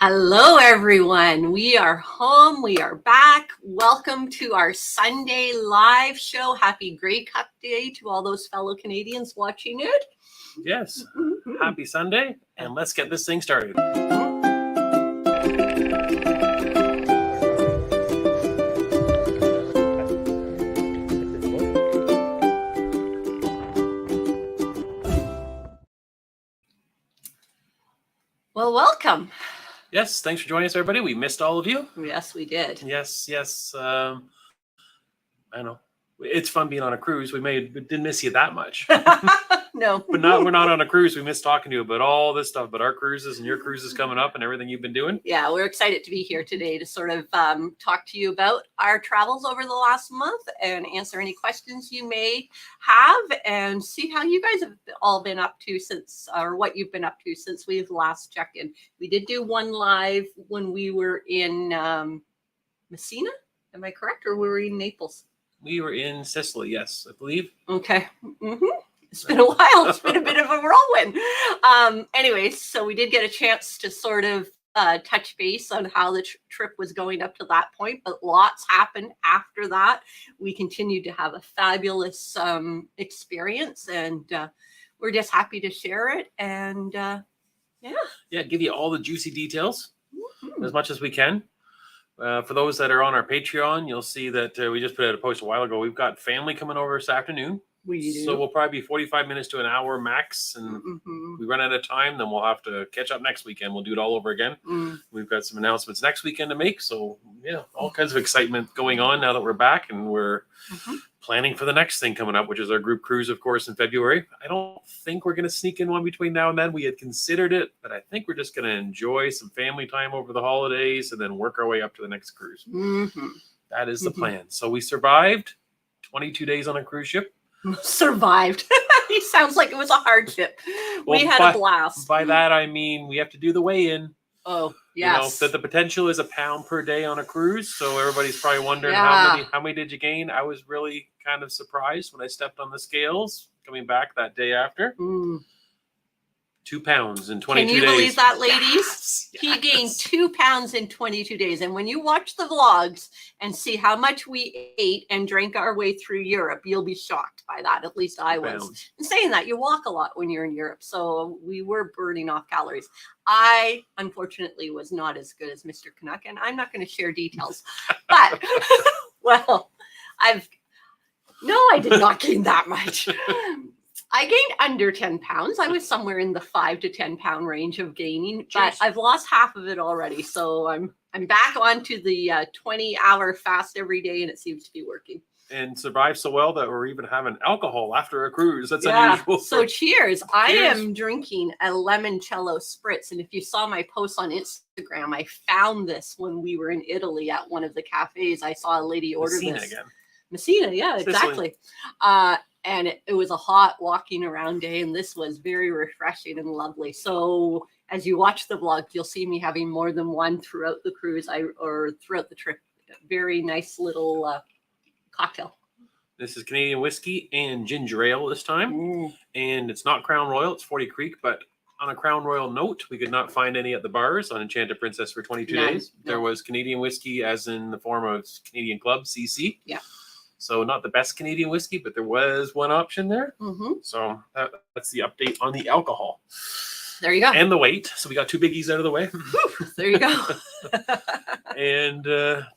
Hello, everyone. We are home. We are back. Welcome to our Sunday live show. Happy Grey Cup Day to all those fellow Canadians watching it. Yes. Happy Sunday, and let's get this thing started. Well, welcome. Yes, thanks for joining us, everybody. We missed all of you. Yes, we did. Yes. I know. It's fun being on a cruise. We didn't miss you that much. No. We're not on a cruise. We miss talking to you about all this stuff, about our cruises and your cruises coming up and everything you've been doing. Yeah, we're excited to be here today to sort of talk to you about our travels over the last month and answer any questions you may have and see how you guys have all been up to since, or what you've been up to since we've last checked in. We did do one live when we were in Messina. Am I correct? Or we were in Naples? We were in Sicily, yes, I believe. Okay. It's been a while. It's been a bit of a whirlwind. Anyways, so we did get a chance to sort of touch base on how the trip was going up to that point, but lots happened after that. We continued to have a fabulous experience, and we're just happy to share it. And give you all the juicy details as much as we can. For those that are on our Patreon, you'll see that we just put out a post a while ago. We've got family coming over this afternoon. We do. So we'll probably be 45 minutes to an hour max. And we run out of time, then we'll have to catch up next weekend. We'll do it all over again. We've got some announcements next weekend to make. So, yeah, all kinds of excitement going on now that we're back. And we're planning for the next thing coming up, which is our group cruise, of course, in February. I don't think we're going to sneak in one between now and then. We had considered it, but I think we're just going to enjoy some family time over the holidays and then work our way up to the next cruise. That is the plan. So we survived 22 days on a cruise ship. Survived. He sounds like it was a hardship. We had a blast. By that, I mean we have to do the weigh-in. Oh, yes. That the potential is £1 per day on a cruise. So everybody's probably wondering how many did you gain? I was really kind of surprised when I stepped on the scales coming back that day after. 2 pounds in 22 days. Can you believe that, ladies? Yes. He gained 2 pounds in 22 days. And when you watch the vlogs and see how much we ate and drank our way through Europe, you'll be shocked by that. At least I was. And saying that, you walk a lot when you're in Europe. So we were burning off calories. I, unfortunately, was not as good as Mr. Canuck. And I'm not going to share details. But, well, I did not gain that much. I gained under 10 pounds. I was somewhere in the 5 to 10 pound range of gaining, but I've lost half of it already. So I'm back onto the 20-hour fast every day, and it seems to be working. And survived so well that we're even having alcohol after a cruise. That's unusual. So cheers. I am drinking a limoncello spritz. And if you saw my post on Instagram, I found this when we were in Italy at one of the cafes. I saw a lady order this. Messina, yeah, exactly. And it was a hot walking around day, and this was very refreshing and lovely. So as you watch the vlog, you'll see me having more than one throughout the cruise or throughout the trip. Very nice little cocktail. This is Canadian whiskey and ginger ale this time. And it's not Crown Royal, it's 40 Creek. But on a Crown Royal note, we could not find any at the bars on Enchanted Princess for 22 days. There was Canadian whiskey as in the form of Canadian Club, CC. Yeah. So not the best Canadian whiskey, but there was one option there. So that's the update on the alcohol. There you go. And the weight. So we got 2 biggies out of the way. There you go. And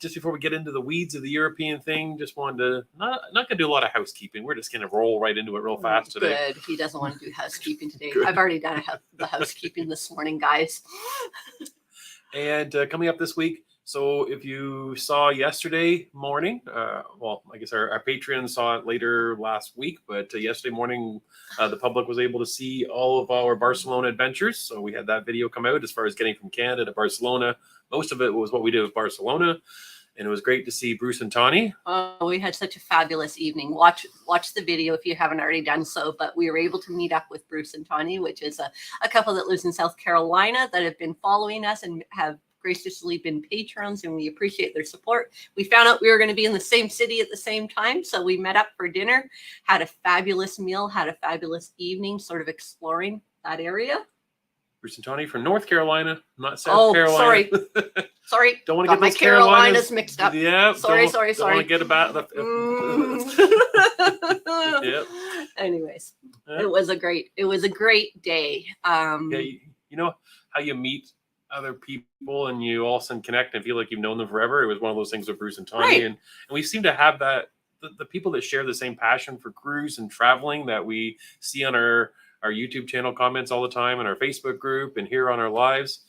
just before we get into the weeds of the European thing, just wanted to, not going to do a lot of housekeeping. We're just going to roll right into it real fast today. Good. He doesn't want to do housekeeping today. I've already done the housekeeping this morning, guys. And coming up this week, so if you saw yesterday morning, well, I guess our Patreon saw it later last week, but yesterday morning, the public was able to see all of our Barcelona adventures. So we had that video come out as far as getting from Canada to Barcelona. Most of it was what we did with Barcelona. And it was great to see Bruce and Tawny. Oh, we had such a fabulous evening. Watch the video if you haven't already done so. But we were able to meet up with Bruce and Tawny, which is a couple that lives in South Carolina that have been following us and have graciously been patrons, and we appreciate their support. We found out we were going to be in the same city at the same time, so we met up for dinner, had a fabulous meal, had a fabulous evening, sort of exploring that area. Bruce and Tawny from North Carolina, not South Oh, Carolina. Sorry. Don't want to Got get my those Carolinas mixed up. Yeah. Sorry. Don't want to get about the. Yep. Anyways, Yeah. it was a great day. Yeah, you know how you meet other people and you all of a sudden connect and feel like you've known them forever. It was one of those things with Bruce and Tawny, Right. and we seem to have that. The people that share the same passion for cruise and traveling that we see on our YouTube channel comments all the time, and our Facebook group, and here on our lives.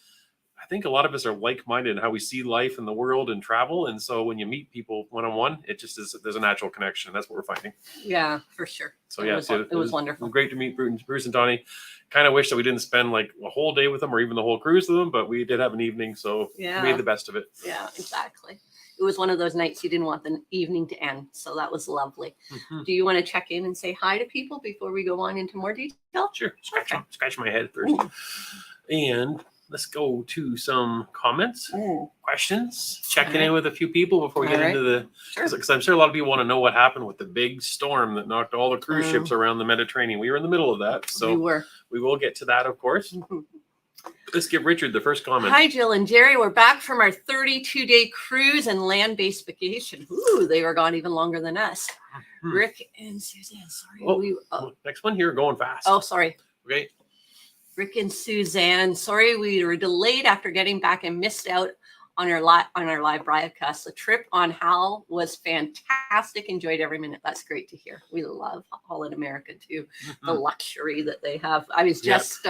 I think a lot of us are like-minded in how we see life in the world and travel. And so when you meet people one-on-one, it just is, there's a natural connection. That's what we're finding. Yeah, for sure. So it was wonderful. It was great to meet Bruce and Tawny. Kind of wish that we didn't spend like a whole day with them or even the whole cruise with them, but we did have an evening. So we made the best of it. Yeah, exactly. It was one of those nights you didn't want the evening to end. So that was lovely. Mm-hmm. Do you want to check in and say hi to people before we go on into more detail? Sure. Scratch my head first. Ooh. And let's go to some comments, questions, checking in with a few people before we get into the, because I'm sure a lot of people want to know what happened with the big storm that knocked all the cruise ships around the Mediterranean. We were in the middle of that. So we will get to that, of course. Mm-hmm. Let's give Richard the first comment. Hi, Jill and Jerry. We're back from our 32-day cruise and land-based vacation. Ooh, they were gone even longer than us. Mm-hmm. Rick and Suzanne, sorry. Next one here, going fast. Oh, sorry. Okay. Rick and Suzanne, sorry we were delayed after getting back and missed out on our live broadcast. The trip on Hal was fantastic. Enjoyed every minute. That's great to hear. We love Holland America too. Mm-hmm. The luxury that they have. I was just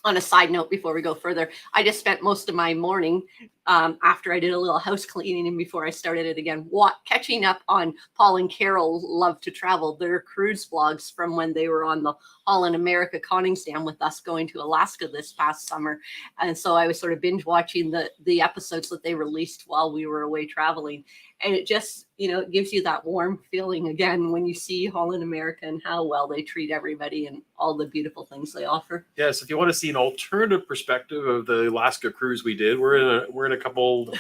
on a side note before we go further, I just spent most of my morning after I did a little house cleaning and before I started it again, catching up on Paul and Carol Love to Travel, their cruise vlogs from when they were on the Holland America conning stand with us going to Alaska this past summer. And so I was sort of binge watching the episodes that they released while we were away traveling. And it just, it gives you that warm feeling again when you see Holland America and how well they treat everybody and all the beautiful things they offer. Yes, if you want to see an alternative perspective of the Alaska cruise we did, we're in a couple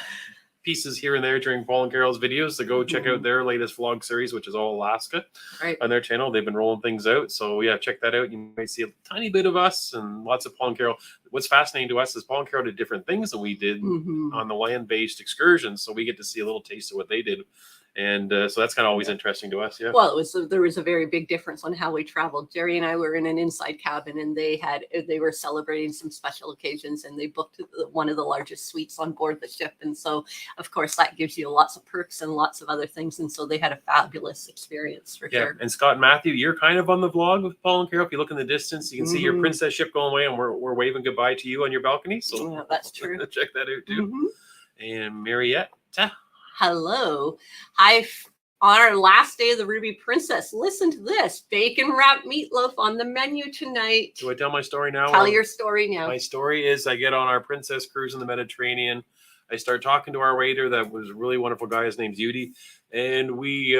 pieces here and there during Paul and Carol's videos, so go check out their latest vlog series, which is all Alaska, on their channel. They've been rolling things out, so yeah, check that out. You might see a tiny bit of us and lots of Paul and Carol. What's fascinating to us is Paul and Carol did different things than we did on the land-based excursions, so we get to see a little taste of what they did. And so that's kind of always interesting to us. Yeah. Well, there was a very big difference on how we traveled. Jerry and I were in an inside cabin, and they were celebrating some special occasions, and they booked one of the largest suites on board the ship. And so, of course, that gives you lots of perks and lots of other things. And so they had a fabulous experience for sure. And Scott and Matthew, you're kind of on the vlog with Paul and Carol. If you look in the distance, you can see your princess ship going away, and we're waving goodbye to you on your balcony. So that's true. Check that out too. And Mariette. Hello. On our last day of the Ruby Princess, listen to this. Bacon wrapped meatloaf on the menu tonight. Do I tell my story now? Tell your story now. My story is I get on our princess cruise in the Mediterranean. I start talking to our waiter. That was a really wonderful guy. His name's Yudi. And me,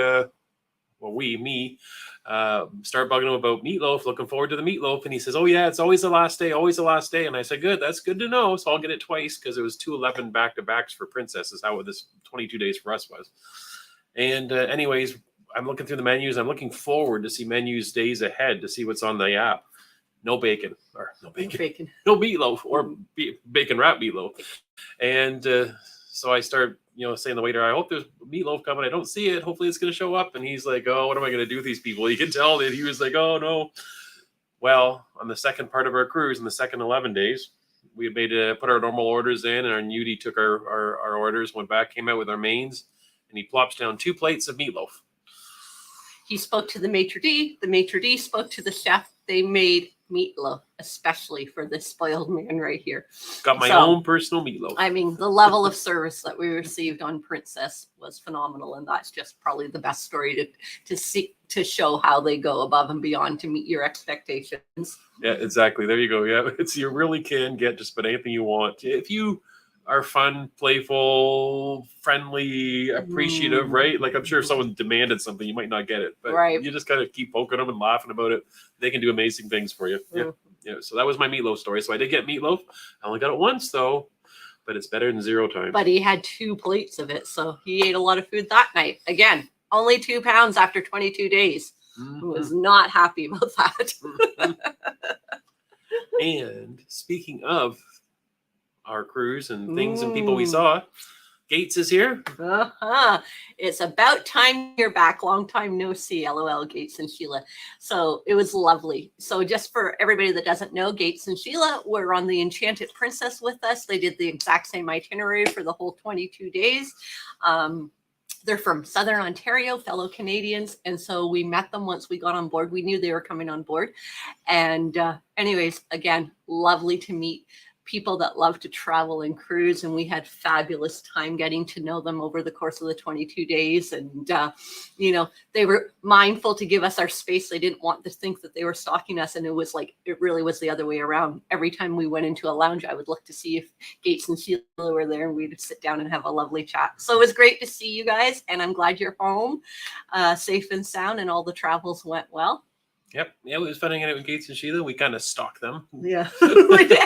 start bugging him about meatloaf, looking forward to the meatloaf. And he says, oh yeah, it's always the last day, always the last day. And I said, good, that's good to know. So I'll get it twice because it was 211 back-to-backs for Princess is how this 22 days for us was. And anyways, I'm looking through the menus. I'm looking forward to see menus days ahead to see what's on the app. No bacon, no meatloaf, or bacon wrapped meatloaf. And so I start, saying to the waiter, I hope there's meatloaf coming. I don't see it. Hopefully it's going to show up. And he's like, oh, what am I going to do with these people? You can tell that he was like, oh, no. Well, on the second part of our cruise, in the second 11 days, we had put our normal orders in, and our Nudie took our orders, went back, came out with our mains, and he plops down 2 plates of meatloaf. He spoke to the maitre d'. The maitre d' spoke to the chef. They made meatloaf, especially for this spoiled man right here. Got my own personal meatloaf. I mean, the level of service that we received on Princess was phenomenal, and that's just probably the best story to show how they go above and beyond to meet your expectations. Yeah, exactly. There you go. Yeah, you really can get just about anything you want if you are fun, playful, friendly, appreciative, right? Like I'm sure if someone demanded something, you might not get it, but you just kind of keep poking them and laughing about it. They can do amazing things for you. Yeah. So that was my meatloaf story. So I did get meatloaf. I only got it once though, but it's better than 0 times. But he had 2 plates of it, so he ate a lot of food that night. Again, only 2 pounds after 22 days. Was not happy about that. And speaking of our cruise and things and people we saw, Gates is here. It's about time you're back. Long time no see. LOL, Gates and Sheila. So it was lovely. So just for everybody that doesn't know, Gates and Sheila were on the Enchanted Princess with us. They did the exact same itinerary for the whole 22 days. They're from Southern Ontario, fellow Canadians. And so we met them once we got on board. We knew they were coming on board. And anyways, again, lovely to meet people that love to travel and cruise, and we had fabulous time getting to know them over the course of the 22 days. And they were mindful to give us our space. They didn't want to think that they were stalking us, and it really was the other way around. Every time we went into a lounge, I would look to see if Gates and Sheila were there, and we'd sit down and have a lovely chat. So it was great to see you guys, and I'm glad you're home safe and sound, and all the travels went well. Yep. Yeah, it was fun hanging out with Gates and Sheila. We kind of stalked them. Yeah, we did.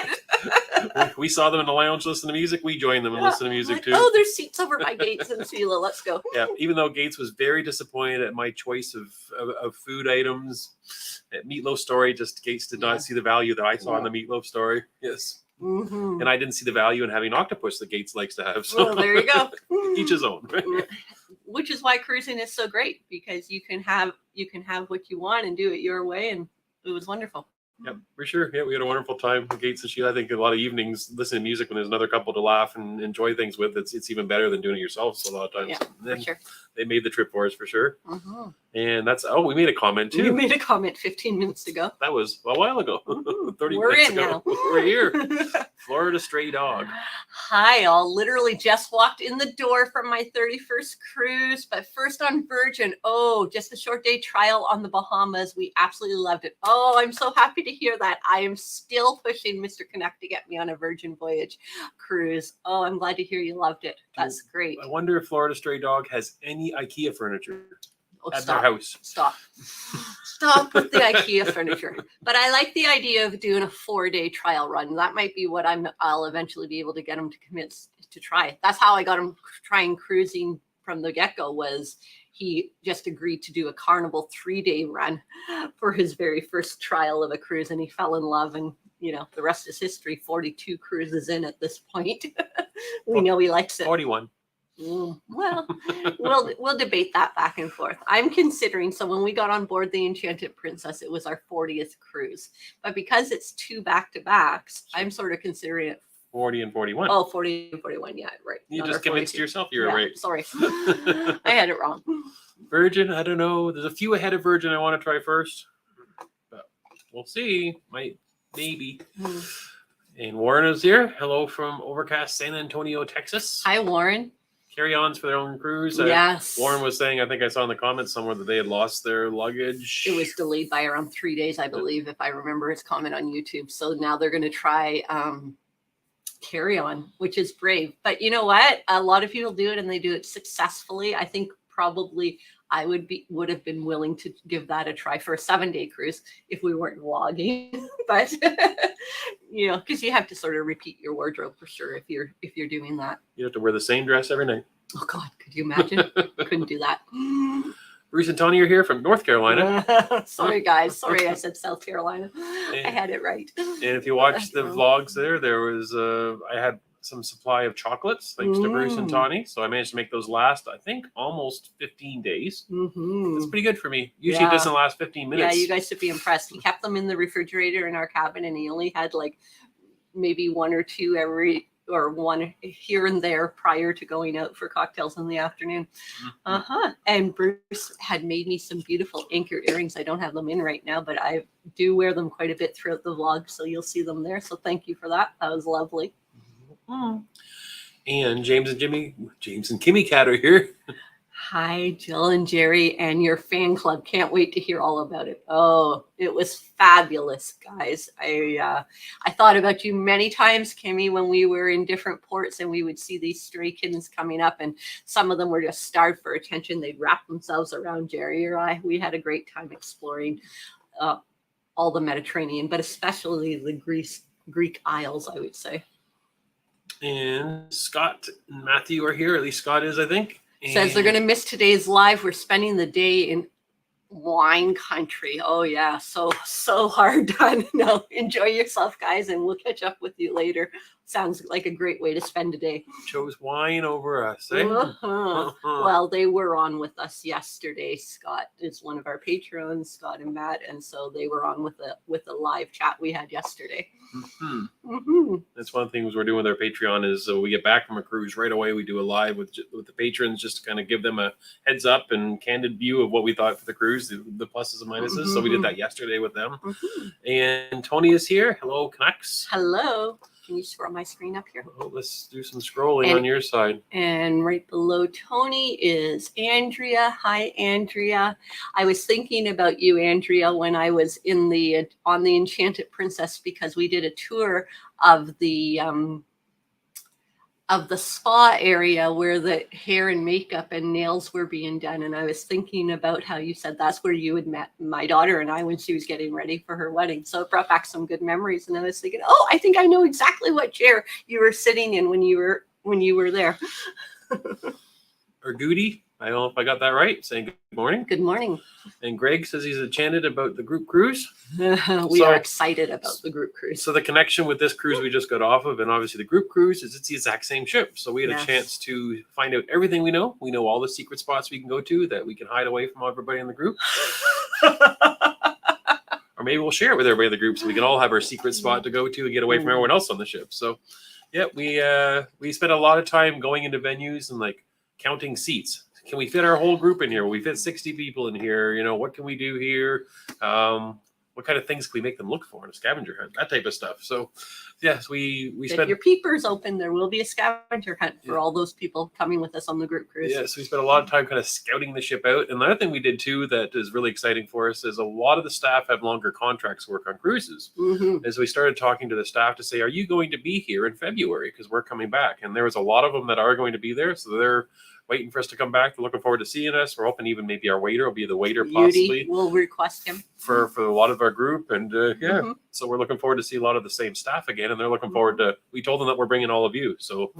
We saw them in the lounge listen to music. We joined them and listen to music too. Oh, there's seats over by Gates and Sheila. Let's go. Yeah, even though Gates was very disappointed at my choice of food items at Meatloaf Story, just Gates did not see the value that I saw in the Meatloaf Story. Yes. Mm-hmm. And I didn't see the value in having octopus that Gates likes to have. So well, there you go. Each his own. Which is why cruising is so great, because you can have what you want and do it your way, and it was wonderful. Yep, for sure. Yeah, we had a wonderful time with Gates and Sheila. I think a lot of evenings listening to music when there's another couple to laugh and enjoy things with. It's even better than doing it yourself. So a lot of times, yeah, for sure. They made the trip for us for sure. Mm-hmm. And we made a comment too. We made a comment 15 minutes ago. That was a while ago. Mm-hmm. 30 We're minutes in ago. now. We're here. Florida Stray Dog. Hi, all. Literally just walked in the door from my 31st cruise, but first on Virgin. Oh, just a short day trial on the Bahamas. We absolutely loved it. Oh, I'm so happy to hear that. I am still pushing Mr. Connect to get me on a Virgin Voyage cruise. Oh, I'm glad to hear you loved it. That's great. I wonder if Florida Stray Dog has any IKEA furniture at their house. Stop with the IKEA furniture. But I like the idea of doing a 4-day trial run. That might be what I'll eventually be able to get him to commit to try. That's how I got him trying cruising from the get-go. Was he just agreed to do a Carnival 3-day run for his very first trial of a cruise, and he fell in love, and the rest is history. 42 cruises in at this point. We know he likes it. 41. Well, we'll debate that back and forth. I'm considering, so when we got on board the Enchanted Princess, it was our 40th cruise. But because it's 2 back-to-backs, I'm sort of considering it 40 and 41. Oh, 40 and 41. Yeah, right. You just convinced yourself you were right. Sorry. I had it wrong. Virgin, I don't know. There's a few ahead of Virgin I want to try first. But we'll see. Maybe. And Warren is here. Hello from overcast San Antonio, Texas. Hi, Warren. Carry-ons for their own cruise. Yes. Warren was saying, I think I saw in the comments somewhere that they had lost their luggage. It was delayed by around 3 days, I believe, if I remember his comment on YouTube. So now they're going to try carry-on, which is brave. But you know what? A lot of people do it, and they do it successfully. I think probably I would have been willing to give that a try for a 7-day cruise if we weren't vlogging. But because you have to sort of repeat your wardrobe for sure if you're doing that. You have to wear the same dress every night. Oh God, could you imagine? Couldn't do that. Bruce and Tony are here from North Carolina. Sorry, guys. Sorry, I said South Carolina. I had it right. And if you watch the vlogs there was I had some supply of chocolates thanks to Bruce and Tony. So I managed to make those last, I think, almost 15 days. That's pretty good for me. Usually it doesn't last 15 minutes. Yeah, you guys should be impressed. He kept them in the refrigerator in our cabin, and he only had like maybe 1 or 2 one here and there prior to going out for cocktails in the afternoon. And Bruce had made me some beautiful anchor earrings. I don't have them in right now, but I do wear them quite a bit throughout the vlog, so you'll see them there. So thank you for that. That was lovely. And James and Kimmy Cat are here. Hi, Jill and Jerry and your fan club. Can't wait to hear all about it. Oh, it was fabulous, guys. I thought about you many times, Kimmy, when we were in different ports and we would see these stray kittens coming up, and some of them were just starved for attention. They'd wrap themselves around Jerry or I. We had a great time exploring all the Mediterranean, but especially the Greek Isles, I would say. And Scott and Matthew are here. At least Scott is, I think. Says they're going to miss today's live. We're spending the day in wine country. Oh yeah, so hard done. No, enjoy yourself, guys, and we'll catch up with you later. Sounds like a great way to spend a day. Chose wine over us, eh? Well, they were on with us yesterday. Scott is one of our patrons, Scott and Matt, and so they were on with a live chat we had yesterday. That's one of the things we're doing with our Patreon is we get back from a cruise right away. We do a live with the patrons just to kind of give them a heads up and candid view of what we thought for the cruise, the pluses and minuses. So we did that yesterday with them. And Tony is here. Hello, Canucks. Hello. Can you scroll my screen up here? Oh, let's do some scrolling on your side. And right below Tony is Andrea. Hi, Andrea. I was thinking about you, Andrea, when I was on the Enchanted Princess, because we did a tour of the spa area where the hair and makeup and nails were being done. And I was thinking about how you said that's where you had met my daughter and I when she was getting ready for her wedding. So it brought back some good memories. And I was thinking, oh, I think I know exactly what chair you were sitting in when you were there. Or Goody, I don't know if I got that right, saying good morning. Good morning. And Greg says he's enchanted about the group cruise. We are excited about the group cruise. So the connection with this cruise we just got off of, and obviously the group cruise, is it's the exact same ship. So we had a chance to find out everything we know. We know all the secret spots we can go to that we can hide away from everybody in the group. Or maybe we'll share it with everybody in the group so we can all have our secret spot to go to and get away from everyone else on the ship. So yeah, we spent a lot of time going into venues and like counting seats. Can we fit our whole group in here? Will we fit 60 people in here? You know, what can we do here? What kind of things can we make them look for in a scavenger hunt? That type of stuff. So, yes, we spent your peepers open. There will be a scavenger hunt for all those people coming with us on the group cruise. Yeah, so we spent a lot of time kind of scouting the ship out. And the other thing we did too that is really exciting for us is a lot of the staff have longer contracts to work on cruises. As we started talking to the staff to say, are you going to be here in February? Because we're coming back. And there was a lot of them that are going to be there. So they're waiting for us to come back. They're looking forward to seeing us. We're hoping even maybe our waiter will be the waiter possibly. We'll request him for a lot of our group. And so we're looking forward to see a lot of the same staff again. And they're looking forward to, we told them that we're bringing all of you. So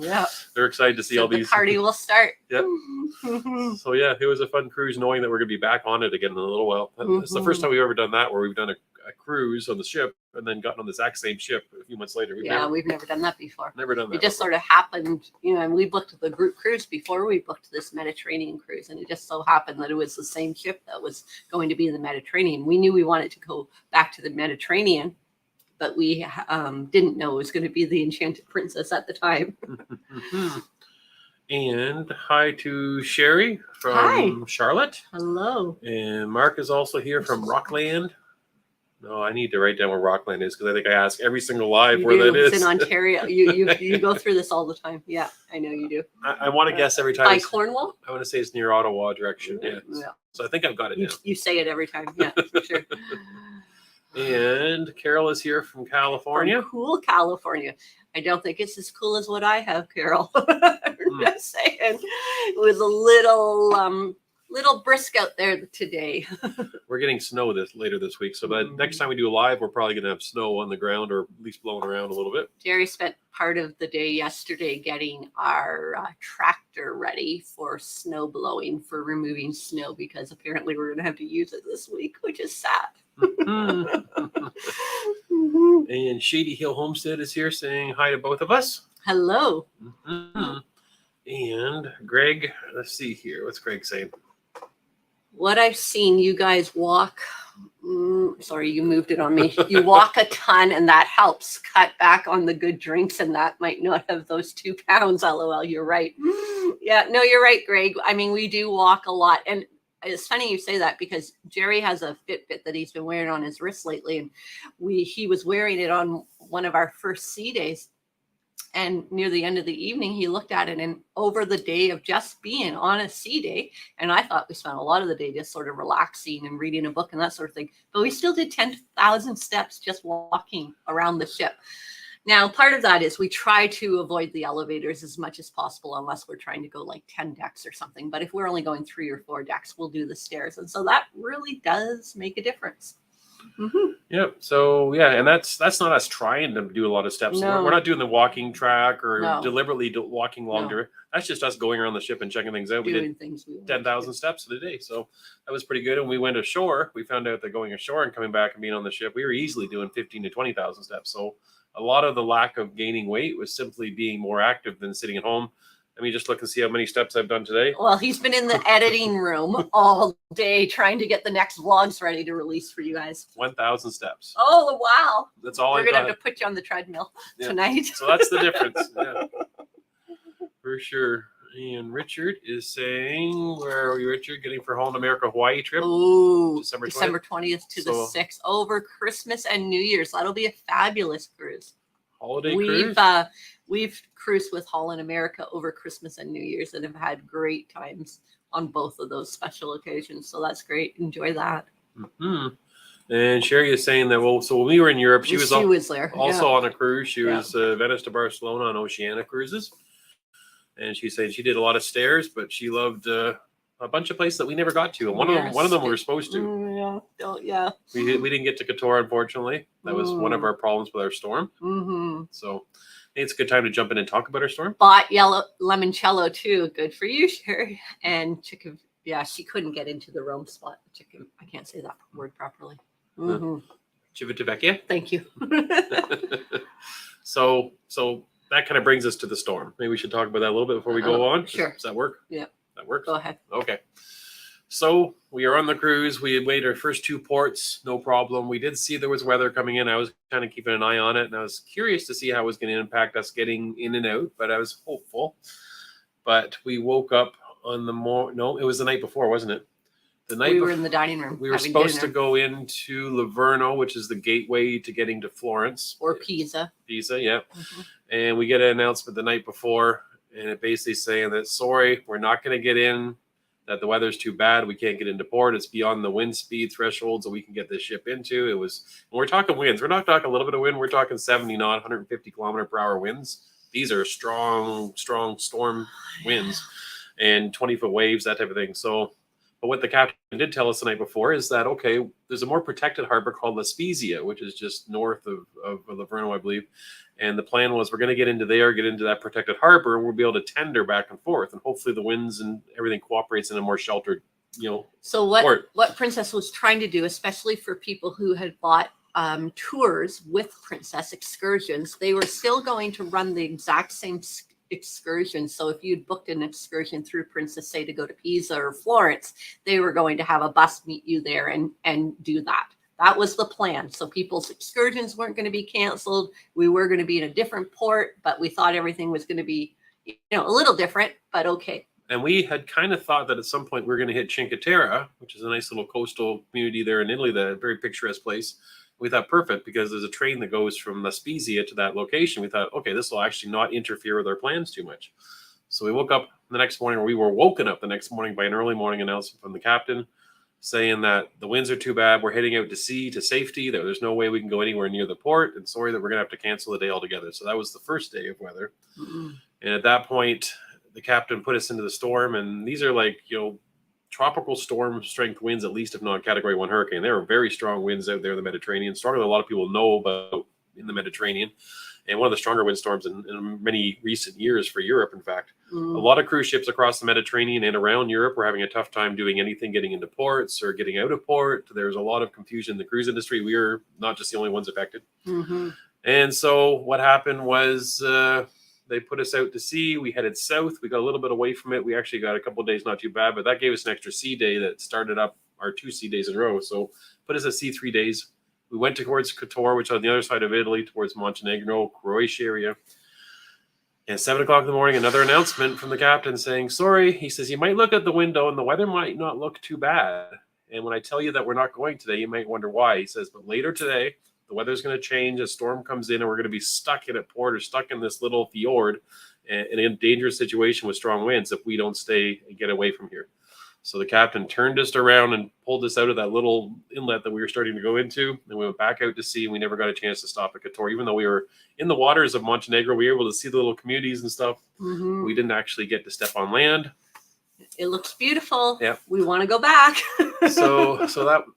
they're excited to see all these. The party will start. So yeah, it was a fun cruise knowing that we're going to be back on it again in a little while. It's the first time we've ever done that where we've done a cruise on the ship and then gotten on the exact same ship a few months later. We've never done that before. Never done that. It just sort of happened, and we booked the group cruise before we booked this Mediterranean cruise. And it just so happened that it was the same ship that was going to be in the Mediterranean. We knew we wanted to go back to the Mediterranean, but we didn't know it was going to be the Enchanted Princess at the time. And hi to Sherry from Charlotte. Hello. And Mark is also here from Rockland. No, I need to write down where Rockland is because I think I ask every single live where that is. It's in Ontario. You go through this all the time. Yeah, I know you do. I want to guess every time. By Cornwall? I want to say it's near Ottawa direction. Yeah. So I think I've got it now. You say it every time. Yeah, for sure. And Carol is here from California. From cool California. I don't think it's as cool as what I have, Carol. Just saying. It was a little brisk out there today. We're getting snow later this week. So by next time we do a live, we're probably going to have snow on the ground or at least blowing around a little bit. Jerry spent part of the day yesterday getting our tractor ready for snow blowing, for removing snow, because apparently we're going to have to use it this week, which is sad. And Shady Hill Homestead is here saying hi to both of us. Hello. And Greg, let's see here. What's Greg saying? What I've seen, you guys walk. Sorry, you moved it on me. You walk a ton, and that helps cut back on the good drinks, and that might not have those 2 pounds. LOL, you're right. Yeah, no, you're right, Greg. I mean, we do walk a lot. And it's funny you say that because Jerry has a Fitbit that he's been wearing on his wrist lately. And he was wearing it on one of our first sea days. And near the end of the evening, he looked at it, and over the day of just being on a sea day, and I thought we spent a lot of the day just sort of relaxing and reading a book and that sort of thing, but we still did 10,000 steps just walking around the ship. Now, part of that is we try to avoid the elevators as much as possible unless we're trying to go like 10 decks or something. But if we're only going 3 or 4 decks, we'll do the stairs. And so that really does make a difference. Yep. So yeah, and that's not us trying to do a lot of steps. No. We're not doing the walking track or No. deliberately walking longer. No. That's just us going around the ship and checking things out. We did Things we 10,000 steps in a day, so that was pretty good. And we went ashore. We found out that going ashore and coming back and being on the ship, we were easily doing 15 to 20,000 steps. So a lot of the lack of gaining weight was simply being more active than sitting at home. Let me just look and see how many steps I've done today. Well, he's been in the editing room all day trying to get the next vlogs ready to release for you guys. 1,000 steps. Oh, wow. That's all We're going to have to put you on the treadmill tonight. So that's the difference. Yeah. For sure. And Richard is saying, where are we, Richard? Getting for Holland America Hawaii trip? Oh, December 20th to the 6th over Christmas and New Year's. That'll be a fabulous cruise. Holiday cruise? We've cruised with Holland America over Christmas and New Year's and have had great times on both of those special occasions. So that's great. Enjoy that. Mm-hmm. And Sherry is saying that, well, so when we were in Europe, she was there. Also on a cruise. She was Venice to Barcelona on Oceania cruises. And she said she did a lot of stairs, but she loved a bunch of places that we never got to. And one of them we were supposed to. Yeah. We didn't get to Qatar, unfortunately. That was one of our problems with our storm. So it's a good time to jump in and talk about our storm. Bought yellow limoncello too. Good for you, Sherry. And chicken. Yeah, she couldn't get into the Rome spot. Chicken. I can't say that word properly. Civitavecchia. Thank you. So that kind of brings us to the storm. Maybe we should talk about that a little bit before we go on. Sure. Does that work? Yeah. That works? Go ahead. Okay. So we are on the cruise. We had made our first 2 ports, no problem. We did see there was weather coming in. I was kind of keeping an eye on it, and I was curious to see how it was going to impact us getting in and out, but I was hopeful. But we woke up on the no, it was the night before, wasn't it? The night we were in the dining room. We were supposed to go into Livorno, which is the gateway to getting to Florence. Or Pisa. Pisa, yeah. And we get an announcement the night before, and it basically saying that, sorry, we're not going to get in, that the weather's too bad. We can't get into port. It's beyond the wind speed thresholds that we can get this ship into. It was, and we're talking winds. We're not talking a little bit of wind. We're talking 70 knot, 150 kilometer per hour winds. These are strong storm winds and 20-foot waves, that type of thing. So, but what the captain did tell us the night before is that, okay, there's a more protected harbor called La Spezia, which is just north of Livorno, I believe. And the plan was we're going to get into that protected harbor, and we'll be able to tender back and forth. And hopefully the winds and everything cooperates in a more sheltered, So what Princess was trying to do, especially for people who had bought tours with Princess excursions, they were still going to run the exact same excursion. So if you'd booked an excursion through Princess, say to go to Pisa or Florence, they were going to have a bus meet you there and do that. That was the plan. So people's excursions weren't going to be canceled. We were going to be in a different port, but we thought everything was going to be, a little different, but okay. And we had kind of thought that at some point we were going to hit Cinque Terre, which is a nice little coastal community there in Italy, that very picturesque place. We thought perfect because there's a train that goes from La Spezia to that location. We thought, okay, this will actually not interfere with our plans too much. So we woke up the next morning, or we were woken up the next morning by an early morning announcement from the captain saying that the winds are too bad. We're heading out to sea to safety. There's no way we can go anywhere near the port. And sorry that we're going to have to cancel the day altogether. So that was the first day of weather. And at that point, the captain put us into the storm. And these are like, tropical storm strength winds, at least if not category 1 hurricane. There are very strong winds out there in the Mediterranean, stronger than a lot of people know about in the Mediterranean, and one of the stronger windstorms in many recent years for Europe. In fact, a lot of cruise ships across the Mediterranean and around Europe were having a tough time doing anything, getting into ports or getting out of port. There's a lot of confusion in the cruise industry. We are not just the only ones affected. And so what happened was they put us out to sea. We headed south. We got a little bit away from it. We actually got a couple of days, not too bad, but that gave us an extra sea day that started up our 2 sea days in a row. So put us at sea 3 days. We went towards Kotor, which is on the other side of Italy, towards Montenegro, Croatia area. And 7 o'clock in the morning, another announcement from the captain saying, sorry, he says, you might look at the window and the weather might not look too bad. And when I tell you that we're not going today, you might wonder why. He says, but later today, the weather's going to change. A storm comes in and we're going to be stuck in a port or stuck in this little fjord in a dangerous situation with strong winds if we don't stay and get away from here. So the captain turned us around and pulled us out of that little inlet that we were starting to go into. And we went back out to sea, and we never got a chance to stop at Kotor. Even though we were in the waters of Montenegro, we were able to see the little communities and stuff. We didn't actually get to step on land. It looks beautiful. Yeah. We want to go back. so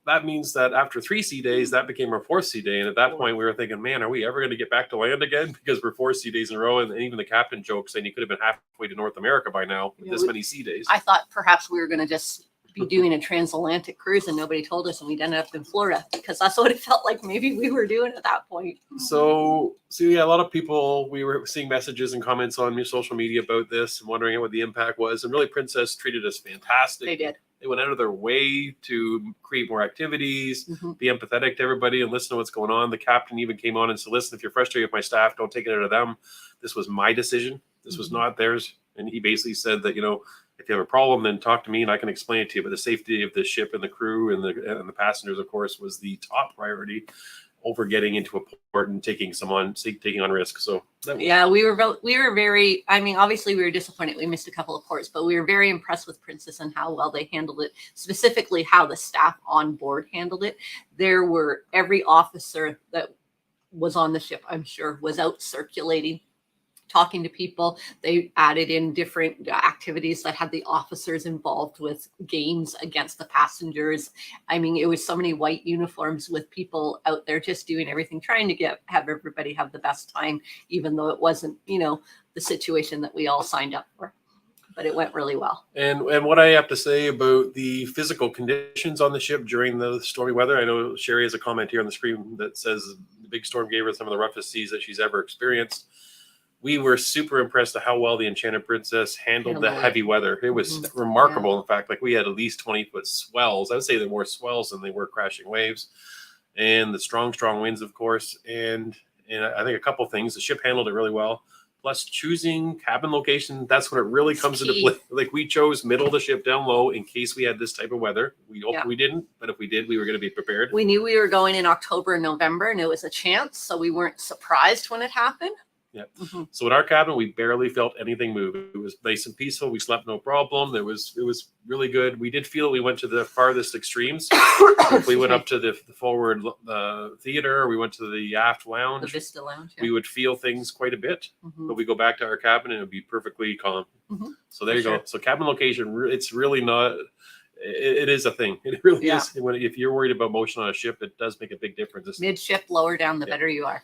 that means that after 3 sea days, that became our 4th sea day. And at that point, we were thinking, man, are we ever going to get back to land again? Because we're 4 sea days in a row. And even the captain joked saying you could have been halfway to North America by now with this many sea days. I thought perhaps we were going to just be doing a transatlantic cruise and nobody told us, and we'd ended up in Florida, because that's what it felt like maybe we were doing at that point. So yeah, a lot of people, we were seeing messages and comments on social media about this and wondering what the impact was. And really, Princess treated us fantastic. They did. They went out of their way to create more activities, be empathetic to everybody and listen to what's going on. The captain even came on and said, listen, if you're frustrated with my staff, don't take it out of them. This was my decision. This was not theirs. And he basically said that, if you have a problem, then talk to me and I can explain it to you. But the safety of the ship and the crew and the passengers, of course, was the top priority over getting into a port and taking on risk. So we were very, obviously we were disappointed. We missed a couple of ports, but we were very impressed with Princess and how well they handled it, specifically how the staff on board handled it. Every officer that was on the ship, I'm sure, was out circulating, talking to people. They added in different activities that had the officers involved with games against the passengers. It was so many white uniforms with people out there just doing everything, trying to have everybody have the best time, even though it wasn't, the situation that we all signed up for. But it went really well. And what I have to say about the physical conditions on the ship during the stormy weather, I know Sherry has a comment here on the screen that says the big storm gave her some of the roughest seas that she's ever experienced. We were super impressed at how well the Enchanted Princess handled the heavy weather. It was remarkable. In fact, we had at least 20-foot swells. I would say there were more swells than they were crashing waves, and the strong winds, of course. And I think a couple things. The ship handled it really well. Plus, choosing cabin location, that's when it really comes into play. We chose middle of the ship down low in case we had this type of weather. We hope we didn't, but if we did, we were going to be prepared. We knew we were going in October and November, and it was a chance, so we weren't surprised when it happened. Yeah. So in our cabin, we barely felt anything move. It was nice and peaceful. We slept no problem. It was really good. We did feel we went to the farthest extremes. If we went up to the forward theater, or we went to the aft lounge, the Vista Lounge, we would feel things quite a bit. But we go back to our cabin and it would be perfectly calm. So there you go. So cabin location, it's really not. It is a thing. It really is. If you're worried about motion on a ship, it does make a big difference. Midship, lower down, the better you are.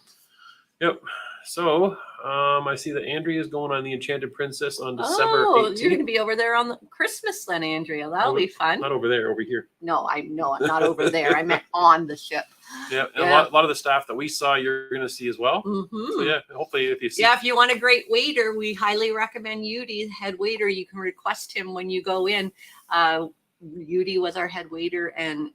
Yep. So I see that Andrea is going on the Enchanted Princess on December 18th. You're going to be over there on Christmas then, Andrea. That'll be fun. Not over there, over here. No, I'm not over there. I meant on the ship. Yeah, and a lot of the staff that we saw, you're going to see as well. So yeah, hopefully if you see. Yeah, if you want a great waiter, we highly recommend Yudi, head waiter. You can request him when you go in. Yudi was our head waiter, and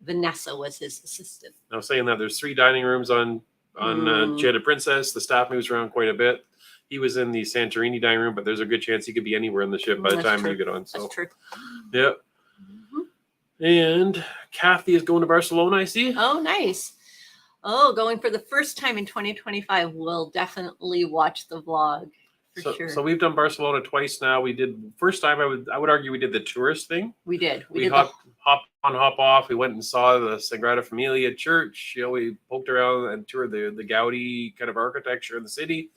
Vanessa was his assistant. I was saying that there's 3 dining rooms on Enchanted Princess. The staff moves around quite a bit. He was in the Santorini dining room, but there's a good chance he could be anywhere in the ship by the time you get on. So that's true. Yeah. And Kathy is going to Barcelona, I see. Oh, nice. Oh, going for the first time in 2025. We'll definitely watch the vlog for sure. So we've done Barcelona twice now. We did first time. I would argue we did the tourist thing. We did. We hop on, hop off. We went and saw the Sagrada Familia church. We poked around and toured the Gaudi kind of architecture in the city.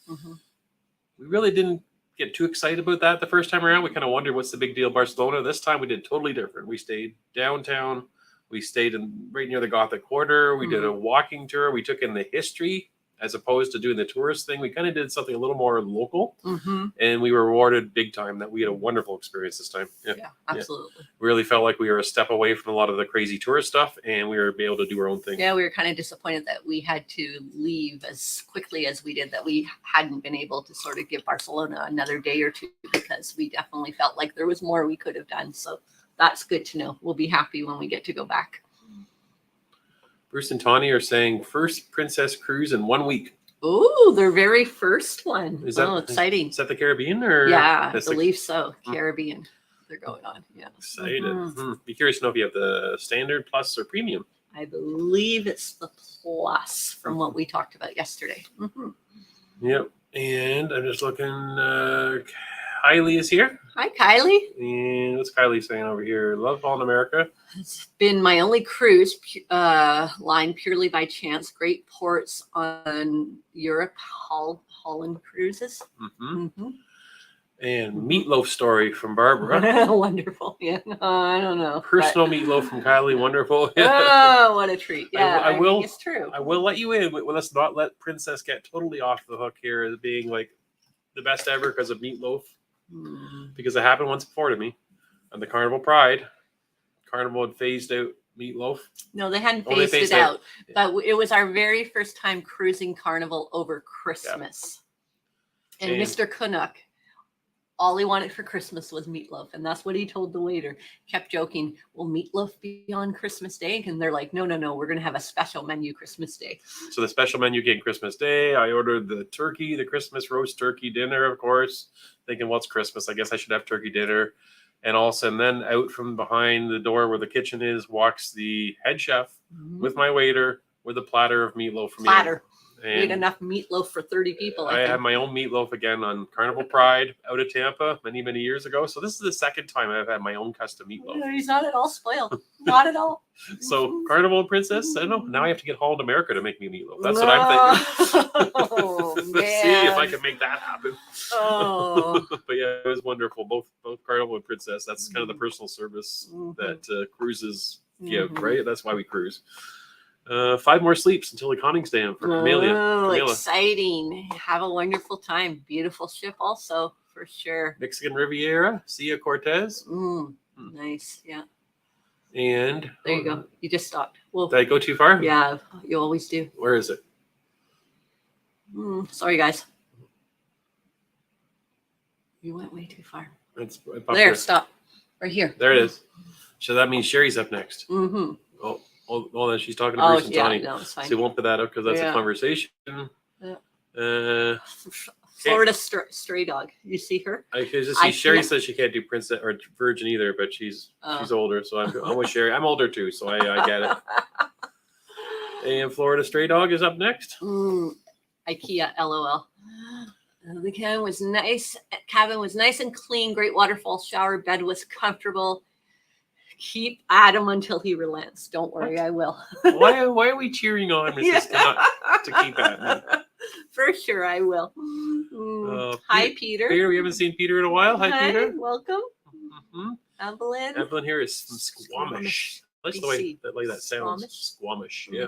We really didn't get too excited about that the first time around. We kind of wondered what's the big deal Barcelona. This time we did totally different. We stayed downtown. We stayed right near the Gothic Quarter. We did a walking tour. We took in the history as opposed to doing the tourist thing. We kind of did something a little more local, and we were rewarded big time that we had a wonderful experience this time. Yeah, absolutely. We really felt like we were a step away from a lot of the crazy tourist stuff, and we were able to do our own thing. Yeah, we were kind of disappointed that we had to leave as quickly as we did, that we hadn't been able to sort of give Barcelona another day or two, because we definitely felt like there was more we could have done. So that's good to know. We'll be happy when we get to go back. Bruce and Tawny are saying first Princess cruise in 1 week. Oh, their very first one. Is that exciting? Is that the Caribbean or? Yeah, I believe so. Caribbean. They're going on. Yeah. Excited. Be curious to know if you have the standard, plus, or premium. I believe it's the plus from what we talked about yesterday. Yep. And I'm just looking. Kylie is here. Hi, Kylie. And what's Kylie saying over here? Love all in America. It's been my only cruise line purely by chance. Great ports on Europe, Holland cruises. And meatloaf story from Barbara. Wonderful. Yeah. I don't know. Personal meatloaf from Kylie. Wonderful. Oh, what a treat. Yeah, I will. mean, it's true. I will let you in. Well, let's not let Princess get totally off the hook here as being like the best ever because of meatloaf. Because it happened once before to me on the Carnival Pride. Carnival had phased out meatloaf. No, they hadn't phased it out. But it was our very first time cruising Carnival over Christmas. Yeah. And Mr. Canuck, all he wanted for Christmas was meatloaf. And that's what he told the waiter. Kept joking, will meatloaf be on Christmas Day? And they're like, no, we're going to have a special menu Christmas Day. So the special menu came Christmas Day. I ordered the turkey, the Christmas roast turkey dinner, of course. Thinking, what's Christmas? I guess I should have turkey dinner. And all of a sudden, then out from behind the door where the kitchen is walks the head chef with my waiter with a platter of meatloaf for me. We had enough meatloaf for 30 people. I had my own meatloaf again on Carnival Pride out of Tampa many years ago. So this is the second time I've had my own custom meatloaf. He's not at all spoiled. Not at all. So Carnival and Princess, I don't know. Now I have to get hauled to America to make me meatloaf. That's what I'm thinking. Oh, man. See if I can make that happen. Oh. But yeah, it was wonderful. Both Carnival and Princess. That's kind of the personal service that cruises give, right? That's why we cruise. 5 more sleeps until the conning stand for Camilla. Oh, exciting. Have a wonderful time. Beautiful ship also, for sure. Mexican Riviera, Sia Cortez. Nice, yeah. And there you go. You just stopped. Well, did I go too far? Yeah, you always do. Where is it? Sorry, guys. You went way too far. There, stop. Right here. There it is. So that means Sherry's up next. Oh, she's talking to Bruce and Tony. No, it's fine. So we won't put that up because that's a conversation. Yeah. Florida stray dog. You see her? I just see Sherry says she can't do Princess or Virgin either, but she's older. So I'm with Sherry. I'm older too, so I get it. And Florida stray dog is up next. IKEA, LOL. The cabin was nice. And clean. Great waterfall shower. Bed was comfortable. Keep Adam until he relents. Don't worry, what? I will. Why are we cheering on Mrs. Canuck to keep Adam? For sure, I will. Hi, Peter. Peter, we haven't seen Peter in a while. Hi, Peter. Welcome. Evelyn here is from Squamish. I like the way that sounds. Squamish. Yeah.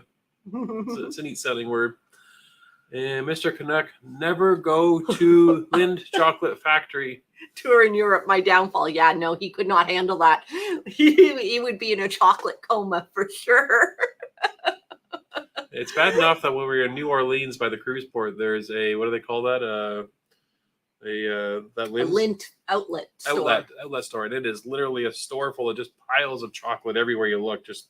It's a neat sounding word. And Mr. Canuck, never go to Lind Chocolate Factory. Tour in Europe, my downfall. Yeah, no, he could not handle that. He would be in a chocolate coma for sure. It's bad enough that when we were in New Orleans by the cruise port, there's a, what do they call that? A Lindt outlet store. Outlet store. And it is literally a store full of just piles of chocolate everywhere you look, just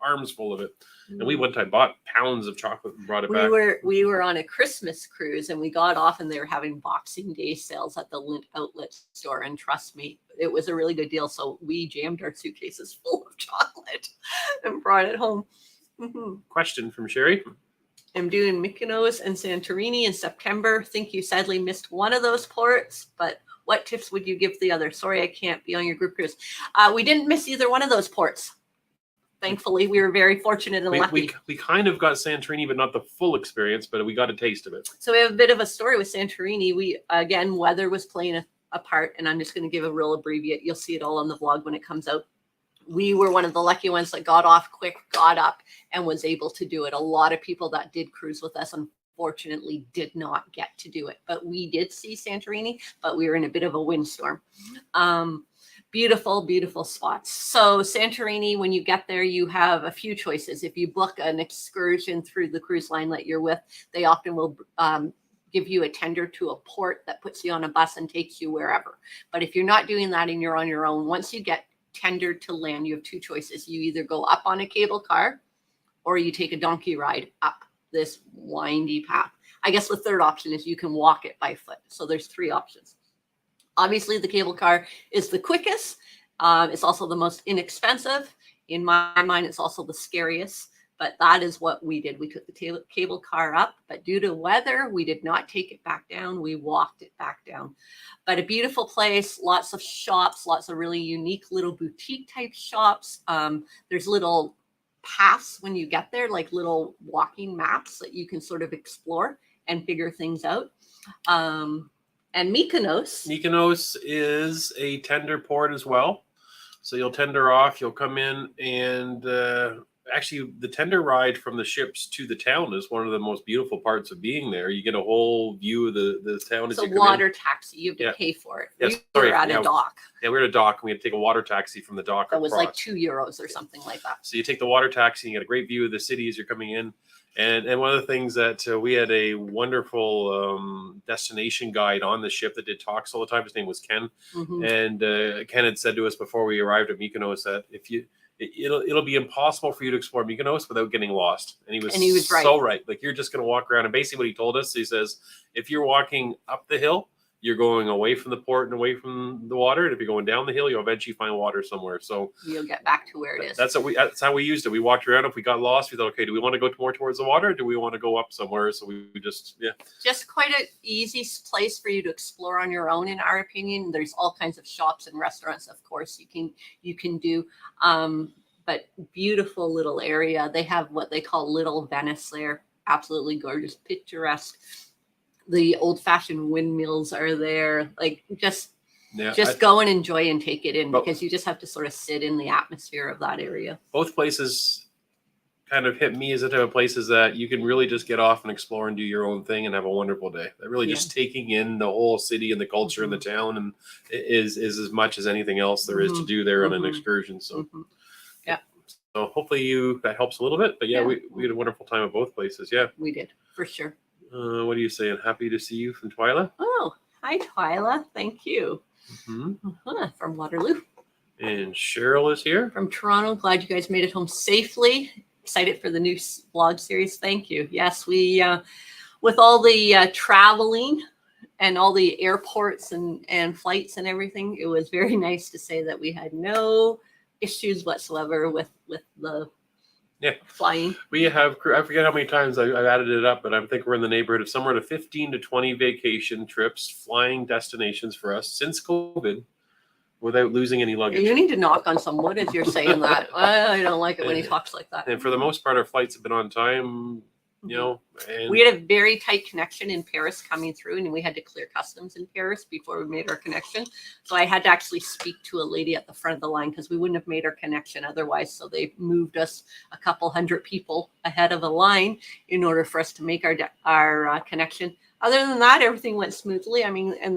arms full of it. And we one time bought pounds of chocolate and brought it back. We were on a Christmas cruise and we got off and they were having Boxing Day sales at the Lindt outlet store. And trust me, it was a really good deal. So we jammed our suitcases full of chocolate and brought it home. Question from Sherry. I'm doing Mykonos and Santorini in September. Think you sadly missed one of those ports, but what tips would you give the other? Sorry, I can't be on your group cruise. We didn't miss either one of those ports. Thankfully, we were very fortunate and lucky. We kind of got Santorini, but not the full experience, but we got a taste of it. So we have a bit of a story with Santorini. Again, weather was playing a part, and I'm just going to give a real abbreviate. You'll see it all on the vlog when it comes out. We were one of the lucky ones that got off quick, got up, and was able to do it. A lot of people that did cruise with us, unfortunately, did not get to do it. But we did see Santorini, but we were in a bit of a windstorm. Beautiful, beautiful spots. So Santorini, when you get there, you have a few choices. If you book an excursion through the cruise line that you're with, they often will give you a tender to a port that puts you on a bus and takes you wherever. But if you're not doing that and you're on your own, once you get tendered to land, you have two choices. You either go up on a cable car or you take a donkey ride up this windy path. I guess the third option is you can walk it by foot. So there's 3 options. Obviously, the cable car is the quickest. It's also the most inexpensive. In my mind, it's also the scariest. But that is what we did. We took the cable car up. But due to weather, we did not take it back down. We walked it back down. But a beautiful place, lots of shops, lots of really unique little boutique type shops. There's little paths when you get there, like little walking maps that you can sort of explore and figure things out. And Mykonos. Mykonos is a tender port as well. So you'll tender off, you'll come in, and actually the tender ride from the ships to the town is one of the most beautiful parts of being there. You get a whole view of the town as It's you a come water in. taxi. You have to pay for it. Yes, We were at a dock. Yeah, we were at a dock, and we had to take a water taxi from the dock That was across. like €2 or something like that. So you take the water taxi, and you get a great view of the city as you're coming in. And one of the things that we had a wonderful destination guide on the ship that did talks all the time. His name was Ken, and Ken had said to us before we arrived at Mykonos that it'll be impossible for you to explore Mykonos without getting lost. And he was so right. Like, you're just going to walk around. And basically what he told us, he says, if you're walking up the hill, you're going away from the port and away from the water. And if you're going down the hill, you'll eventually find water somewhere. So you'll get back to where it is. That's how we used it. We walked around. If we got lost, we thought, okay, do we want to go more towards the water? Or do we want to go up somewhere? So we just quite an easy place for you to explore on your own, in our opinion. There's all kinds of shops and restaurants, of course, you can do. But beautiful little area. They have what they call Little Venice there. Absolutely gorgeous, picturesque. The old-fashioned windmills are there. Like, just go and enjoy and take it in, because you just have to sort of sit in the atmosphere of that area. Both places kind of hit me as the type of places that you can really just get off and explore and do your own thing and have a wonderful day. That really just taking in the whole city and the culture and the town and is as much as anything else there is to do there on an excursion. So so hopefully that helps a little bit. But we had a wonderful time at both places. Yeah, we did, for sure. What are you saying? Happy to see you from Twyla. Oh, hi, Twyla. Thank you. From Waterloo. And Cheryl is here. From Toronto. Glad you guys made it home safely. Excited for the new vlog series. Thank you. Yes, we, with all the traveling and all the airports and flights and everything, it was very nice to say that we had no issues whatsoever with the flying. We have, I forget how many times I've added it up, but I think we're in the neighborhood of somewhere to 15 to 20 vacation trips, flying destinations for us since COVID without losing any luggage. You need to knock on some wood as you're saying that. I don't like it when he talks like that. And for the most part, our flights have been on time, you know. And we had a very tight connection in Paris coming through, and we had to clear customs in Paris before we made our connection. So I had to actually speak to a lady at the front of the line, because we wouldn't have made our connection otherwise. So they moved us a couple hundred people ahead of a line in order for us to make our connection. Other than that, everything went smoothly. I mean, and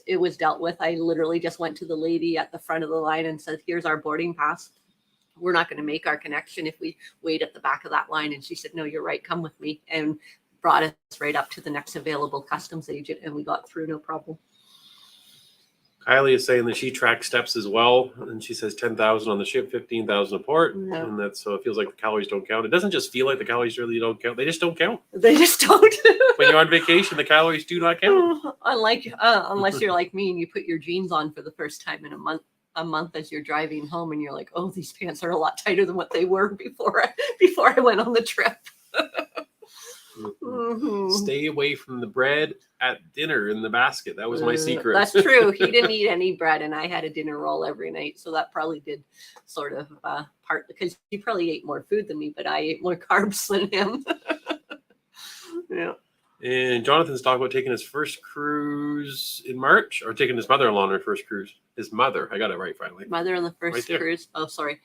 it was dealt with. I literally just went to the lady at the front of the line and said, here's our boarding pass. We're not going to make our connection if we wait at the back of that line. And she said, no, you're right. Come with me. And brought us right up to the next available customs agent. And we got through, no problem. Kylie is saying that she tracks steps as well. And she says 10,000 on the ship, 15,000 a port. Yeah. And that's, so it feels like the calories don't count. It doesn't just feel like the calories really don't count. They just don't count. They just don't. When you're on vacation, the calories do not count. Unless you're like me and you put your jeans on for the first time in a month as you're driving home, and you're like, oh, these pants are a lot tighter than what they were before I went on the trip. Stay away from the bread at dinner in the basket. That was my secret. That's true. He didn't eat any bread, and I had a dinner roll every night. So that probably did sort of part, because he probably ate more food than me, but I ate more carbs than him. Yeah. And Jonathan's talking about taking his first cruise in March, or taking his mother-in-law on her first cruise. His mother. I got it right finally. Mother on the first cruise. Oh, sorry.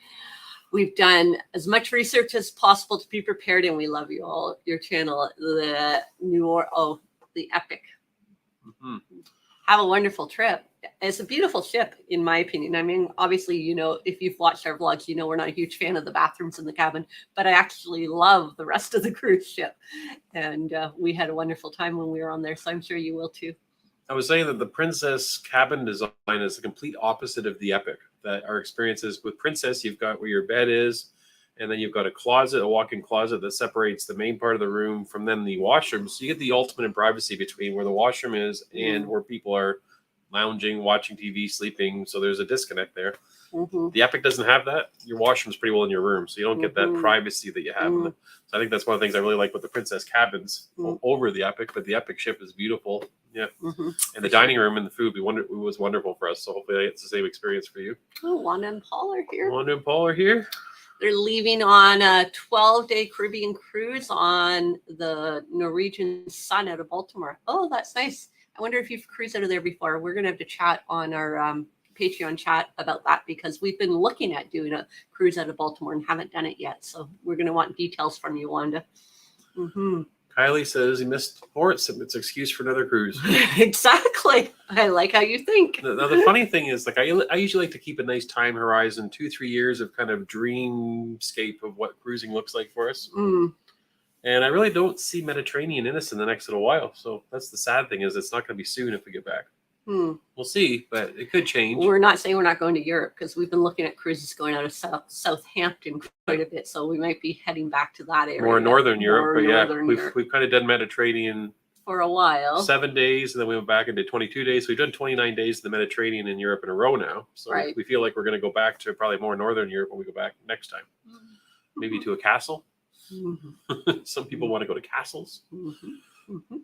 We've done as much research as possible to be prepared, and we love you all. Your channel, the Epic. Have a wonderful trip. It's a beautiful ship, in my opinion. I mean, obviously, you know, if you've watched our vlogs, you know we're not a huge fan of the bathrooms in the cabin, but I actually love the rest of the cruise ship. And we had a wonderful time when we were on there, so I'm sure you will too. I was saying that the Princess cabin design is the complete opposite of the Epic. That our experiences with Princess, you've got where your bed is, and then you've got a closet, a walk-in closet that separates the main part of the room from then the washroom. So you get the ultimate in privacy between where the washroom is and where people are lounging, watching TV, sleeping. So there's a disconnect there. The Epic doesn't have that. Your washroom's pretty well in your room, so you don't get that privacy that you have. So I think that's one of the things I really like with the Princess cabins over the Epic. But the Epic ship is beautiful. Yeah. And the dining room and the food, it was wonderful for us. So hopefully it's the same experience for you. Oh, Wanda and Paul are here. Wanda and Paul are here. They're leaving on a 12-day Caribbean cruise on the Norwegian Sun out of Baltimore. Oh, that's nice. I wonder if you've cruised out of there before. We're going to have to chat on our Patreon chat about that because we've been looking at doing a cruise out of Baltimore and haven't done it yet. So we're going to want details from you, Wanda. Mm-hmm. Kylie says he missed ports. It's an excuse for another cruise. Exactly. I like how you think. Now, the funny thing is, like, I usually like to keep a nice time horizon, 2-3 years of kind of dreamscape of what cruising looks like for us. Mm. And I really don't see Mediterranean in us in the next little while. So that's the sad thing is it's not going to be soon if we get back. We'll see, but it could change. We're not saying we're not going to Europe because we've been looking at cruises going out of Southampton quite a bit. So we might be heading back to that area. More northern Europe, but northern yeah, Europe. we've kind of done Mediterranean for a while. 7 days, and then we went back and did 22 days. So we've done 29 days in the Mediterranean in Europe in a row now. So right. we feel like we're going to go back to probably more northern Europe when we go back next time. Maybe to a castle. Mm-hmm. Some people want to go to castles. Mm-hmm. Mm-hmm.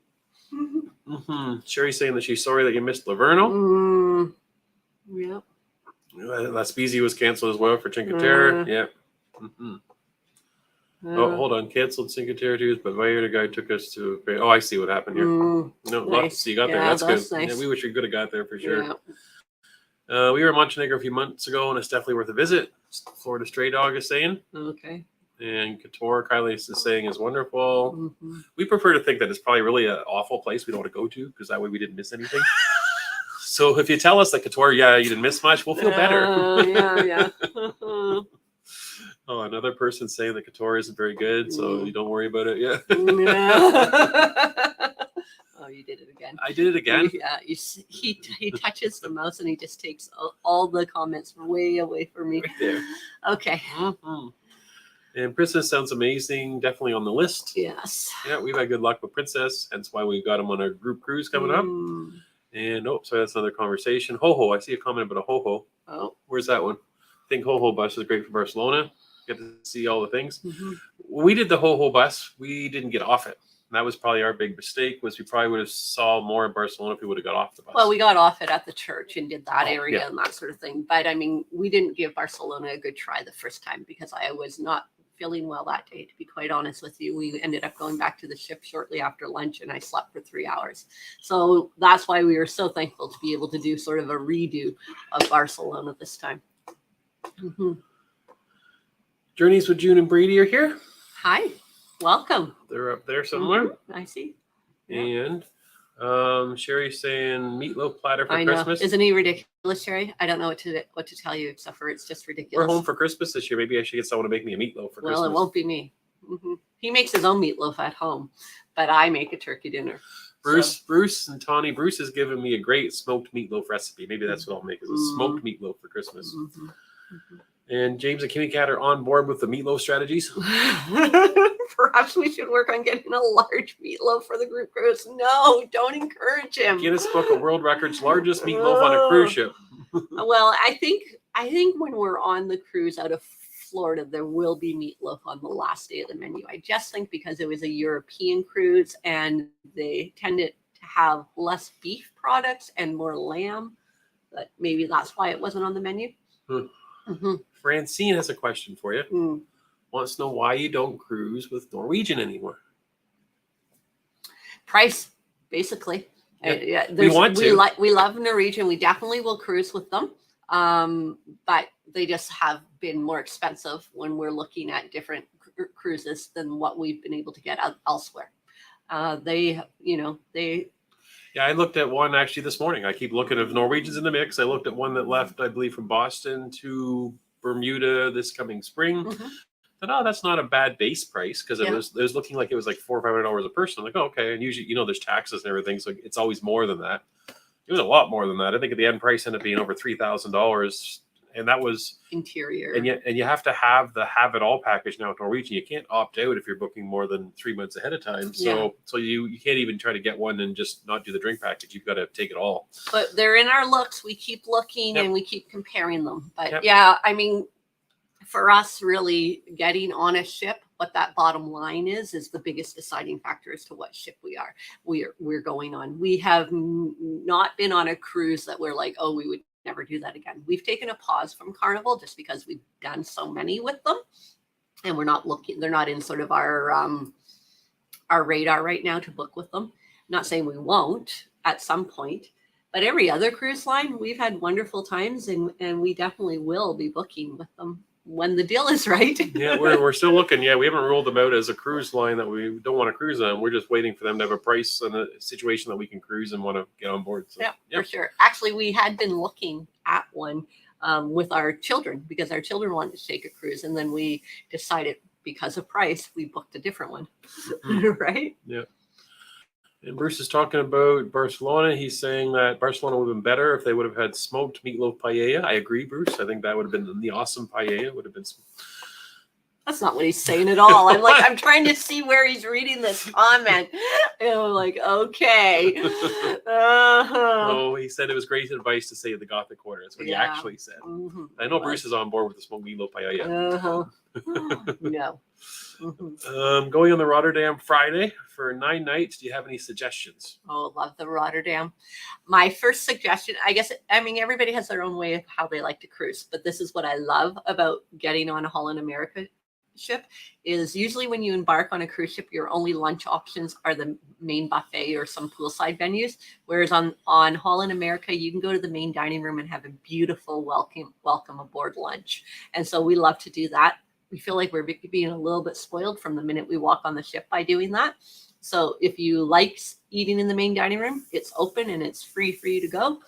Mm-hmm. Sherry's saying that she's sorry that you missed Laverno. Yep. La Spezia was canceled as well for Cinque Terre. Yep. Mm-hmm. Oh, hold on. Canceled Cinque Terre too, but Vallarta guy took us to. Oh, I see what happened here. No, nice. So you got there. That's good. Nice. Yeah, we wish we could have got there for sure. Yeah. We were in Montenegro a few months ago, and it's definitely worth a visit. Florida Stray Dog is saying. Okay. And Couture, Kylie is saying, is wonderful. Mm-hmm. We prefer to think that it's probably really an awful place we don't want to go to because that way we didn't miss anything. So if you tell us that Couture, yeah, you didn't miss much, we'll feel better. Yeah. Oh, another person saying that Couture isn't very good, so you don't worry about it. Yeah. Oh, you did it again. I did it again. Yeah, he touches the mouse and he just takes all the comments way away from me. Right there. Okay. Mm-hmm. And Princess sounds amazing. Definitely on the list. Yes. Yeah, we've had good luck with Princess. Hence why we got him on our group cruise coming up. And sorry, that's another conversation. Ho-Ho. I see a comment about a Ho-Ho. Oh. Where's that one? I think Ho-Ho bus is great for Barcelona. Get to see all the things. Mm-hmm. When we did the Ho-Ho bus, we didn't get off it. And that was probably our big mistake, was we probably would have saw more in Barcelona if we would have got off the bus. Well, we got off it at the church and did that area and that sort of thing. But I mean, we didn't give Barcelona a good try the first time because I was not feeling well that day, to be quite honest with you. We ended up going back to the ship shortly after lunch and I slept for 3 hours. So that's why we were so thankful to be able to do sort of a redo of Barcelona this time. Mm-hmm. Journeys with June and Brady are here. Hi, welcome. They're up there somewhere. Mm-hmm. I see. Yeah. And Sherry's saying meatloaf platter for Christmas. Isn't he ridiculous, Sherry? I don't know what to tell you except for it's just ridiculous. We're home for Christmas this year. Maybe I should get someone to make me a meatloaf for Christmas. Well, it won't be me. Mm-hmm. He makes his own meatloaf at home, but I make a turkey dinner. Bruce and Tawny. Bruce has given me a great smoked meatloaf recipe. Maybe that's what I'll make, is a smoked meatloaf for Christmas. Mm-hmm. Mm-hmm. And James and Kimmy Cat are on board with the meatloaf strategies. Perhaps we should work on getting a large meatloaf for the group cruise. No, don't encourage him. Guinness Book of World Records, largest meatloaf on a cruise ship. Well, I think when we're on the cruise out of Florida, there will be meatloaf on the last day of the menu. I just think because it was a European cruise and they tended to have less beef products and more lamb, but maybe that's why it wasn't on the menu. Mm-hmm. Francine has a question for you. Wants to know why you don't cruise with Norwegian anymore. Price, basically. Yeah. We love Norwegian. We definitely will cruise with them. But they just have been more expensive when we're looking at different cruises than what we've been able to get elsewhere. Yeah, I looked at one actually this morning. I keep looking at Norwegians in the mix. I looked at one that left, I believe, from Boston to Bermuda this coming spring. Mm-hmm. Thought, that's not a bad base price because it was looking like it was like $400 or $500 a person. I'm like, okay. And usually, there's taxes and everything, so it's always more than that. It was a lot more than that. I think at the end price ended up being over $3,000, and that was interior. And you have to have the have it all package now with Norwegian. You can't opt out if you're booking more than 3 months ahead of time. So you can't even try to get one and just not do the drink package. You've got to take it all. But they're in our looks. We keep looking and we keep comparing them. But I mean, for us, really getting on a ship, what that bottom line is the biggest deciding factor as to what ship we're going on. We have not been on a cruise that we're like, oh, we would never do that again. We've taken a pause from Carnival just because we've done so many with them, and we're not looking. They're not in sort of our radar right now to book with them. Not saying we won't at some point, but every other cruise line, we've had wonderful times, and we definitely will be booking with them when the deal is right. Yeah, we're still looking. Yeah, we haven't ruled them out as a cruise line that we don't want to cruise on. We're just waiting for them to have a price and a situation that we can cruise and want to get on board. So, yeah, for sure. Actually, we had been looking at one with our children because our children wanted to take a cruise, and then we decided because of price, we booked a different one. Right? Yeah. And Bruce is talking about Barcelona. He's saying that Barcelona would have been better if they would have had smoked meatloaf paella. I agree, Bruce. I think that would have been the awesome paella. Would have been. That's not what he's saying at all. I'm trying to see where he's reading this comment. And I'm like, okay. Oh, he said it was great advice to say the Gothic Quarter. That's what he actually said. Mm-hmm. I know Bruce is on board with the smoked meatloaf paella. No. Going on the Rotterdam Friday for 9 nights. Do you have any suggestions? Oh, love the Rotterdam. My first suggestion, everybody has their own way of how they like to cruise, but this is what I love about getting on a Holland America ship is usually when you embark on a cruise ship, your only lunch options are the main buffet or some poolside venues. Whereas on Holland America, you can go to the main dining room and have a beautiful welcome aboard lunch. And so we love to do that. We feel like we're being a little bit spoiled from the minute we walk on the ship by doing that. So if you like eating in the main dining room, it's open and it's free for you to go.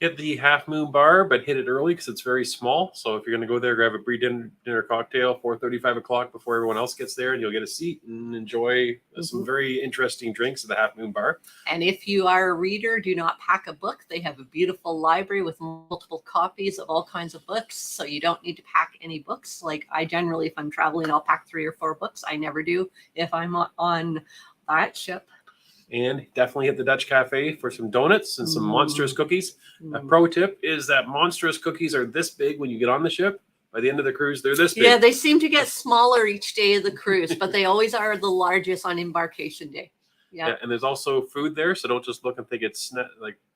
Get the Half Moon Bar, but hit it early because it's very small. So if you're going to go there, grab a pre-dinner cocktail, 4:30, 5 o'clock before everyone else gets there, and you'll get a seat and enjoy some very interesting drinks at the Half Moon Bar. And if you are a reader, do not pack a book. They have a beautiful library with multiple copies of all kinds of books, so you don't need to pack any books. Like I generally, if I'm traveling, I'll pack 3 or 4 books. I never do if I'm on that ship. And definitely hit the Dutch Cafe for some donuts and some monstrous cookies. A pro tip is that monstrous cookies are this big when you get on the ship. By the end of the cruise, they're this big. Yeah, they seem to get smaller each day of the cruise, but they always are the largest on embarkation day. Yeah, and there's also food there, so don't just look and think it's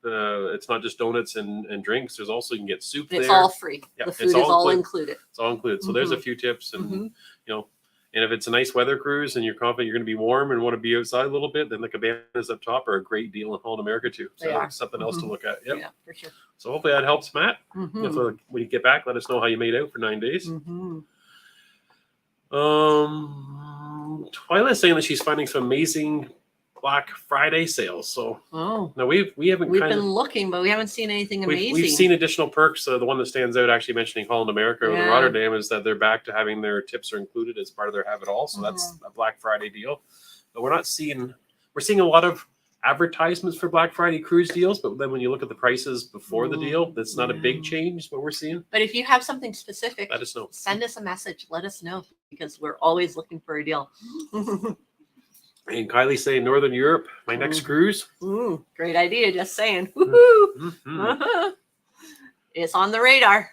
it's not just donuts and drinks. There's also you can get soup there. It's all free. Yeah, the food is all included. It's all included. So there's a few tips, and and if it's a nice weather cruise and you're confident you're going to be warm and want to be outside a little bit, then the cabanas up top are a great deal in Holland America too. So it's something else to look at. Yep. Yeah, for sure. So hopefully that helps, Matt. So when you get back, let us know how you made out for 9 days. Twyla's saying that she's finding some amazing Black Friday sales. So no, we've been looking, but we haven't seen anything amazing. We've seen additional perks. The one that stands out, actually mentioning Holland America or the Rotterdam, is that they're back to having their tips are included as part of their have it all. So that's a Black Friday deal. But we're seeing a lot of advertisements for Black Friday cruise deals. But then when you look at the prices before the deal, that's not a big change. What we're seeing. But if you have something specific, let us know. Send us a message. Let us know because we're always looking for a deal. And Kylie saying Northern Europe, my next cruise. Great idea. Just saying. Woohoo! It's on the radar.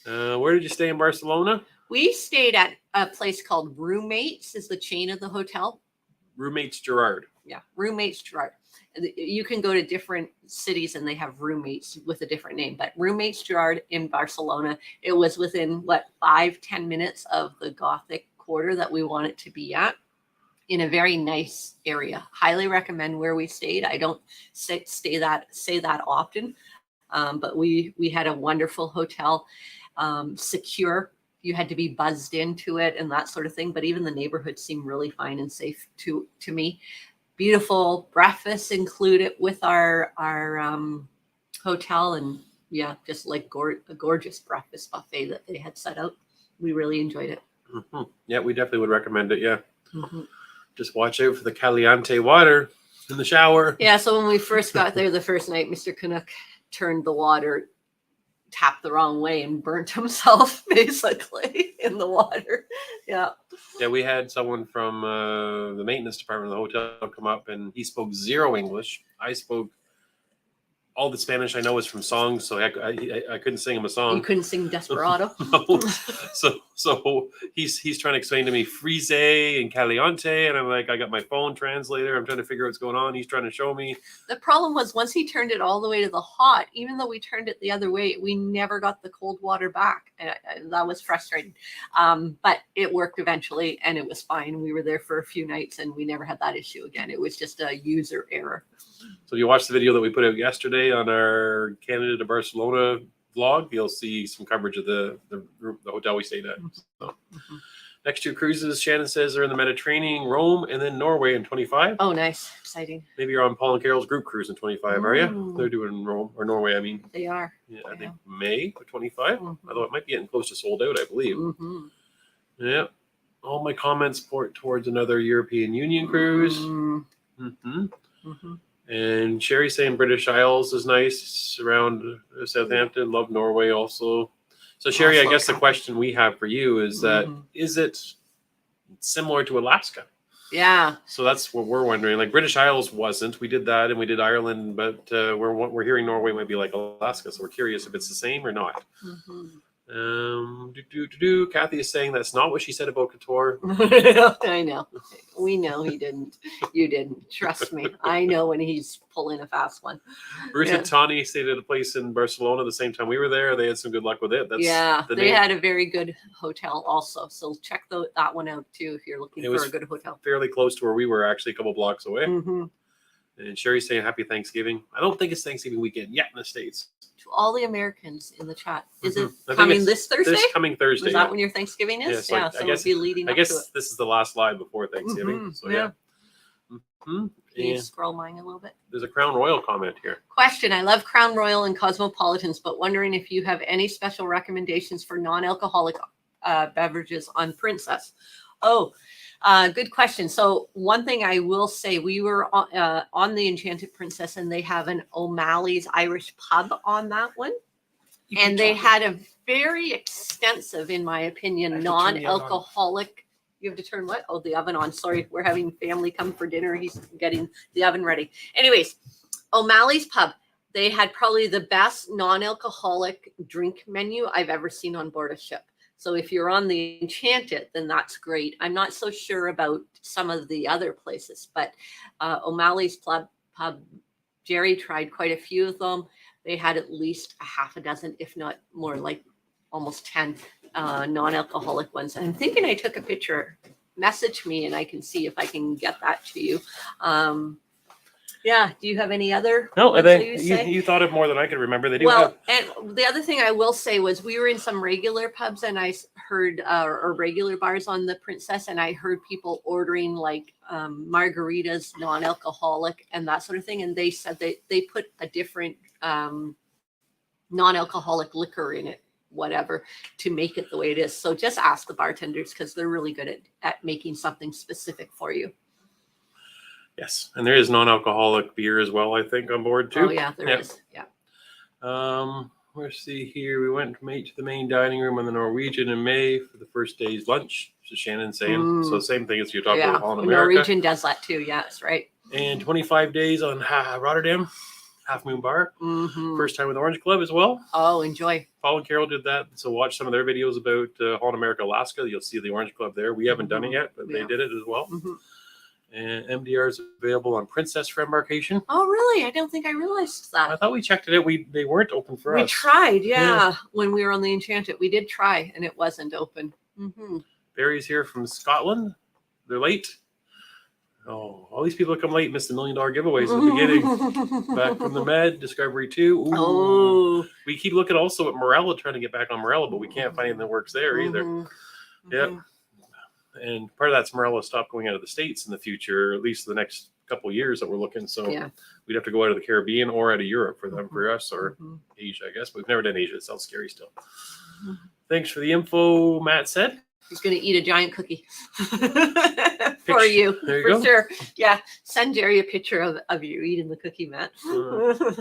Where did you stay in Barcelona? We stayed at a place called Roommates, is the chain of the hotel. Roommates Gerard. Yeah, Roommates Gerard. You can go to different cities and they have roommates with a different name, but Roommates Gerard in Barcelona, it was within 5-10 minutes of the Gothic Quarter that we want it to be at. In a very nice area. Highly recommend where we stayed. I don't say that often, but we had a wonderful hotel, secure. You had to be buzzed into it and that sort of thing. But even the neighborhood seemed really fine and safe to me. Beautiful breakfast included with our hotel, and just like a gorgeous breakfast buffet that they had set out. We really enjoyed it. Yeah, we definitely would recommend it. Yeah. Just watch out for the caliente water in the shower. Yeah, so when we first got there the first night, Mr. Canuck turned the water, tapped the wrong way, and burnt himself basically in the water. Yeah. Yeah, we had someone from the maintenance department of the hotel come up, and he spoke 0 English. I spoke all the Spanish I know is from songs, so I couldn't sing him a song. You couldn't sing Desperado. No. So So he's trying to explain to me frise and caliente, and I'm like, I got my phone translator. I'm trying to figure out what's going on. He's trying to show me. The problem was once he turned it all the way to the hot, even though we turned it the other way, we never got the cold water back. And that was frustrating. But it worked eventually, and it was fine. We were there for a few nights, and we never had that issue again. It was just a user error. So you watched the video that we put out yesterday on our Canada to Barcelona vlog, you'll see some coverage of the hotel we stayed at. So, next 2 cruises, Shannon says, are in the Mediterranean, Rome, and then Norway in 25. Oh, nice. Exciting. Maybe you're on Paul and Carol's group cruise in 25, are you? They're doing Rome or Norway, I mean. They are. Yeah, I think May of 25, although it might be getting close to sold out, I believe. Yeah. All my comments point towards another European Union cruise. And Sherry saying British Isles is nice around Southampton. Love Norway also. So Sherry, I guess the question we have for you is that is it similar to Alaska? Yeah. So that's what we're wondering. Like British Isles wasn't. We did that and we did Ireland, but we're hearing Norway might be like Alaska. So we're curious if it's the same or not. Kathy is saying that's not what she said about Couture. I know. We know he didn't. You didn't. Trust me. I know when he's pulling a fast one. Bruce and Tawny stayed at a place in Barcelona the same time we were there. They had some good luck with it. They had a very good hotel also. So check that one out too if you're looking for a good hotel. Fairly close to where we were, actually a couple blocks away. And Sherry's saying happy Thanksgiving. I don't think it's Thanksgiving weekend yet in the States. To all the Americans in the chat. Is it coming this Thursday? This coming Thursday. Is that when your Thanksgiving is? Yeah, so it'll be leading up to it. This is the last live before Thanksgiving. So yeah. Can you scroll mine a little bit? There's a Crown Royal comment here. Question. I love Crown Royal and Cosmopolitans, but wondering if you have any special recommendations for non-alcoholic beverages on Princess. Good question. So one thing I will say, we were on the Enchanted Princess, and they have an O'Malley's Irish pub on that one. And they had a very extensive, in my opinion, non-alcoholic. You have to turn what? Oh, the oven on. Sorry, we're having family come for dinner. He's getting the oven ready. Anyways, O'Malley's pub. They had probably the best non-alcoholic drink menu I've ever seen on board a ship. So if you're on the Enchanted, then that's great. I'm not so sure about some of the other places, but O'Malley's pub, Jerry tried quite a few of them. They had at least a half a dozen, if not more, like almost 10 non-alcoholic ones. And I'm thinking I took a picture. Message me and I can see if I can get that to you. Do you have any other? No, you thought of more than I could remember. They do and the other thing I will say was we were in some regular pubs and I heard, or regular bars on the Princess, and I heard people ordering like margaritas, non-alcoholic and that sort of thing. And they said they put a different non-alcoholic liquor in it, whatever, to make it the way it is. So just ask the bartenders because they're really good at making something specific for you. Yes, and there is non-alcoholic beer as well, I think, on board too. Oh yeah, there is. Yeah. Let's see here. We went to the main dining room on the Norwegian in May for the first day's lunch. So Shannon's saying. So same thing as you're talking about on America. Norwegian does that too. Yes, right. And 25 days on Rotterdam, Half Moon Bar. First time with Orange Club as well. Oh, enjoy. Paul and Carol did that. So watch some of their videos about Holland America, Alaska. You'll see the Orange Club there. We haven't done it yet, but they did it as well. And MDR is available on Princess for embarkation. Oh, really? I don't think I realized that. I thought we checked it out. They weren't open for us. We tried, when we were on the Enchanted. We did try, and it wasn't open. Barry's here from Scotland. They're late. Oh, all these people that come late missed the $1 million giveaways at the beginning. Back from the Med, Discovery 2. Ooh. We keep looking also at Morella, trying to get back on Morella, but we can't find anything that works there either. Yep. And part of that's Morella stopped going out of the States in the future, at least the next couple of years that we're looking. So we'd have to go out of the Caribbean or out of Europe for them, for us, or Asia, I guess. But we've never done Asia. It sounds scary still. Thanks for the info, Matt said. He's going to eat a giant cookie for you, for sure. Yeah, send Jerry a picture of you eating the cookie, Matt.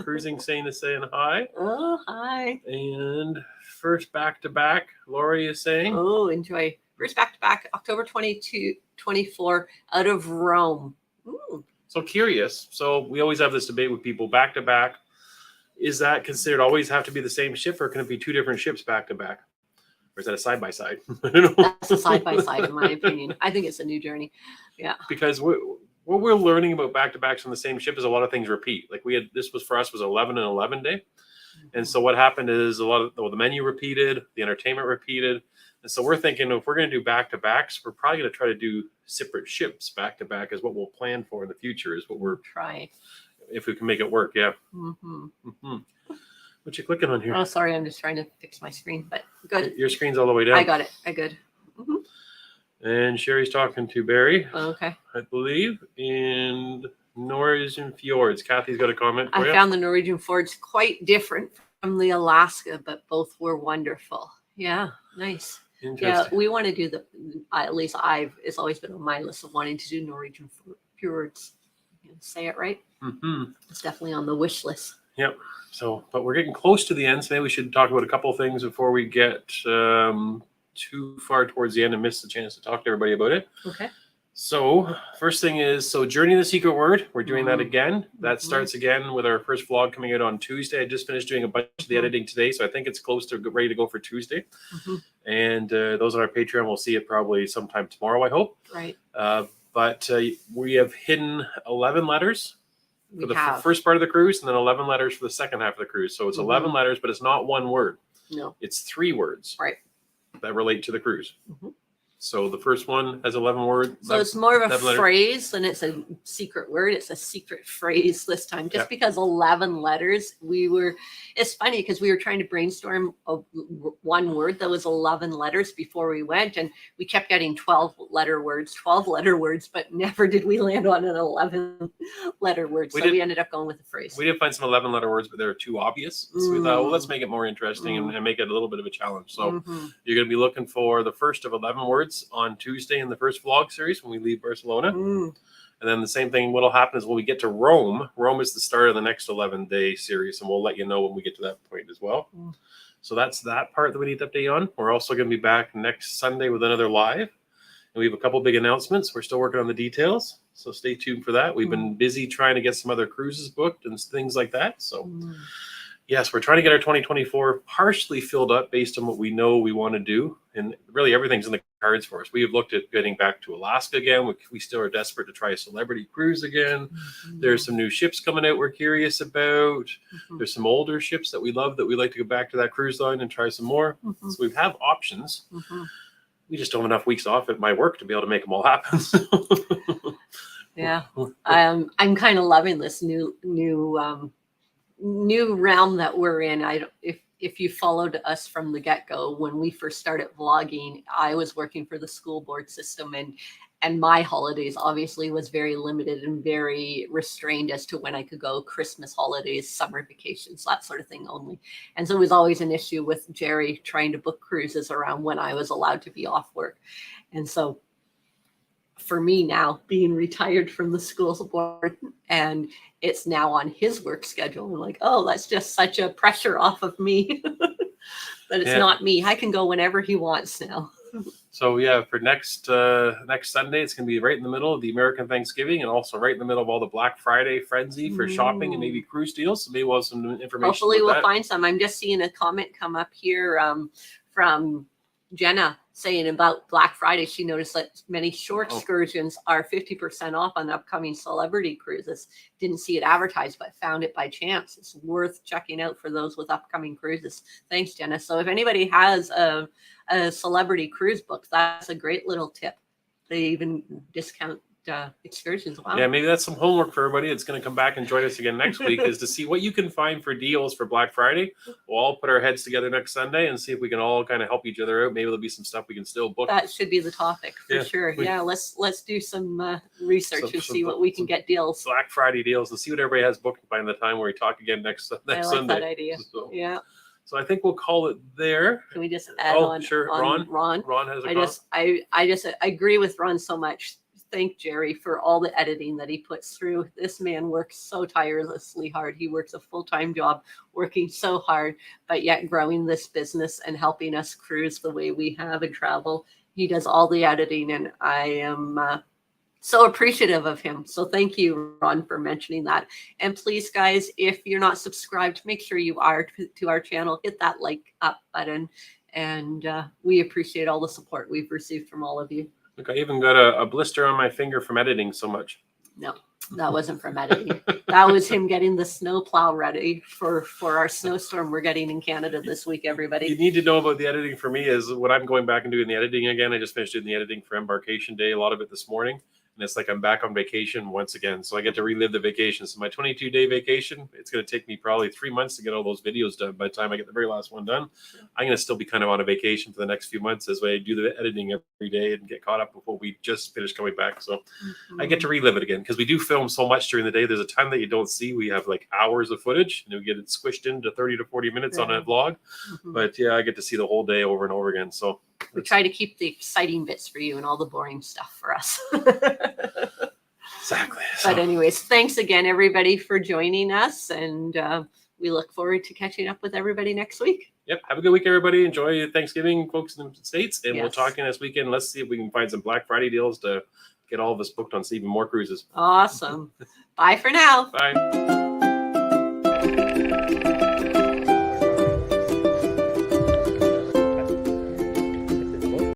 Cruising saying hi. Oh, hi. And first back-to-back, Lori is saying. Oh, enjoy. First back-to-back, October 22, 24, out of Rome. Ooh. So curious. So we always have this debate with people back-to-back. Is that considered always have to be the same ship, or can it be two different ships back-to-back? Or is that a side-by-side? I don't know. That's a side-by-side, in my opinion. I think it's a new journey. Yeah. Because what we're learning about back-to-backs on the same ship is a lot of things repeat. Like this was for us was 11 and 11 day. And so what happened is a lot of the menu repeated, the entertainment repeated. And so we're thinking if we're going to do back-to-backs, we're probably going to try to do separate ships back-to-back is what we'll plan for in the future is what we're trying. If we can make it work. Yeah. What you clicking on here? Oh, sorry. I'm just trying to fix my screen, but good. Your screen's all the way down. I got it. I good. And Sherry's talking to Barry. Okay. I believe. And Norwegian Fjords. Kathy's got a comment for you. I found the Norwegian Fjords quite different from the Alaska, but both were wonderful. Yeah. Nice. Yeah. We want to do at least it's always been on my list of wanting to do Norwegian Fjords. Say it right. It's definitely on the wish list. Yep. So, but we're getting close to the end. So maybe we should talk about a couple of things before we get too far towards the end and miss the chance to talk to everybody about it. Okay. So first thing is, Journey of the Secret Word. We're doing that again. That starts again with our first vlog coming out on Tuesday. I just finished doing a bunch of the editing today, so I think it's close to ready to go for Tuesday. And those on our Patreon will see it probably sometime tomorrow, I hope. Right. But we have hidden 11 letters for the first part of the cruise, and then 11 letters for the second half of the cruise. So it's 11 letters, but it's not one word. No. It's 3 words. Right. That relate to the cruise. So the first one has 11 words. So it's more of a phrase than it's a secret word. It's a secret phrase this time, just because 11 letters. It's funny because we were trying to brainstorm one word that was 11 letters before we went, and we kept getting 12 letter words, but never did we land on an 11 letter word. So we ended up going with the phrase. We did find some 11 letter words, but they were too obvious. So we thought, well, let's make it more interesting and make it a little bit of a challenge. So you're going to be looking for the first of 11 words on Tuesday in the first vlog series when we leave Barcelona. And then the same thing, what'll happen is when we get to Rome is the start of the next 11-day series, and we'll let you know when we get to that point as well. So that's that part that we need to update on. We're also going to be back next Sunday with another live, and we have a couple big announcements. We're still working on the details, so stay tuned for that. We've been busy trying to get some other cruises booked and things like that. So yes, we're trying to get our 2024 partially filled up based on what we know we want to do. And really everything's in the cards for us. We have looked at getting back to Alaska again. We still are desperate to try a celebrity cruise again. There's some new ships coming out we're curious about. There's some older ships that we love that we like to go back to that cruise line and try some more. So we have options. We just don't have enough weeks off at my work to be able to make them all happen. Yeah. I'm kind of loving this new realm that we're in. If you followed us from the get-go, when we first started vlogging, I was working for the school board system, and my holidays obviously was very limited and very restrained as to when I could go. Christmas holidays, summer vacations, that sort of thing only. And so it was always an issue with Jerry trying to book cruises around when I was allowed to be off work. And so for me now, being retired from the school board, and it's now on his work schedule, I'm like, oh, that's just such a pressure off of me that it's not me. I can go whenever he wants now. So yeah, for next Sunday, it's going to be right in the middle of the American Thanksgiving, and also right in the middle of all the Black Friday frenzy for shopping and maybe cruise deals. So maybe we'll have some information. Hopefully we'll find some. I'm just seeing a comment come up here from Jenna saying about Black Friday. She noticed that many shore excursions are 50% off on upcoming celebrity cruises. Didn't see it advertised, but found it by chance. It's worth checking out for those with upcoming cruises. Thanks, Jenna. So if anybody has a celebrity cruise book, that's a great little tip. They even discount excursions. Wow. Yeah, maybe that's some homework for everybody that's going to come back and join us again next week, is to see what you can find for deals for Black Friday. We'll all put our heads together next Sunday and see if we can all kind of help each other out. Maybe there'll be some stuff we can still book. That should be the topic for sure. Yeah, let's do some research and see what we can get deals. Black Friday deals, and see what everybody has booked by the time we talk again next Sunday. I like that idea. So, yeah. So I think we'll call it there. Can we just add on? Sure. Ron has a I just agree with Ron so much. Thank Jerry for all the editing that he puts through. This man works so tirelessly hard. He works a full-time job, working so hard, but yet growing this business and helping us cruise the way we have and travel. He does all the editing, and I am so appreciative of him. So thank you, Ron, for mentioning that. And please, guys, if you're not subscribed, make sure you are to our channel. Hit that like up button And we appreciate all the support we've received from all of you. Look, I even got a blister on my finger from editing so much. No, that wasn't from editing. That was him getting the snowplow ready for our snowstorm we're getting in Canada this week, everybody. You need to know about the editing for me is when I'm going back and doing the editing again. I just finished doing the editing for Embarkation Day, a lot of it this morning. And it's like I'm back on vacation once again. So I get to relive the vacation. So my 22-day vacation, it's going to take me probably 3 months to get all those videos done. By the time I get the very last one done, I'm going to still be kind of on a vacation for the next few months as I do the editing every day and get caught up before we just finish coming back. So I get to relive it again because we do film so much during the day. There's a time that you don't see. We have like hours of footage and we get it squished into 30 to 40 minutes on a vlog. But yeah, I get to see the whole day over and over again. So we try to keep the exciting bits for you and all the boring stuff for us. Exactly. But anyways, thanks again, everybody, for joining us. And we look forward to catching up with everybody next week. Yep. Have a good week, everybody. Enjoy Thanksgiving, folks in the States. And we'll Yes. talk in this weekend. Let's see if we can find some Black Friday deals to get all of us booked on even more cruises. Awesome. Bye for now. Bye.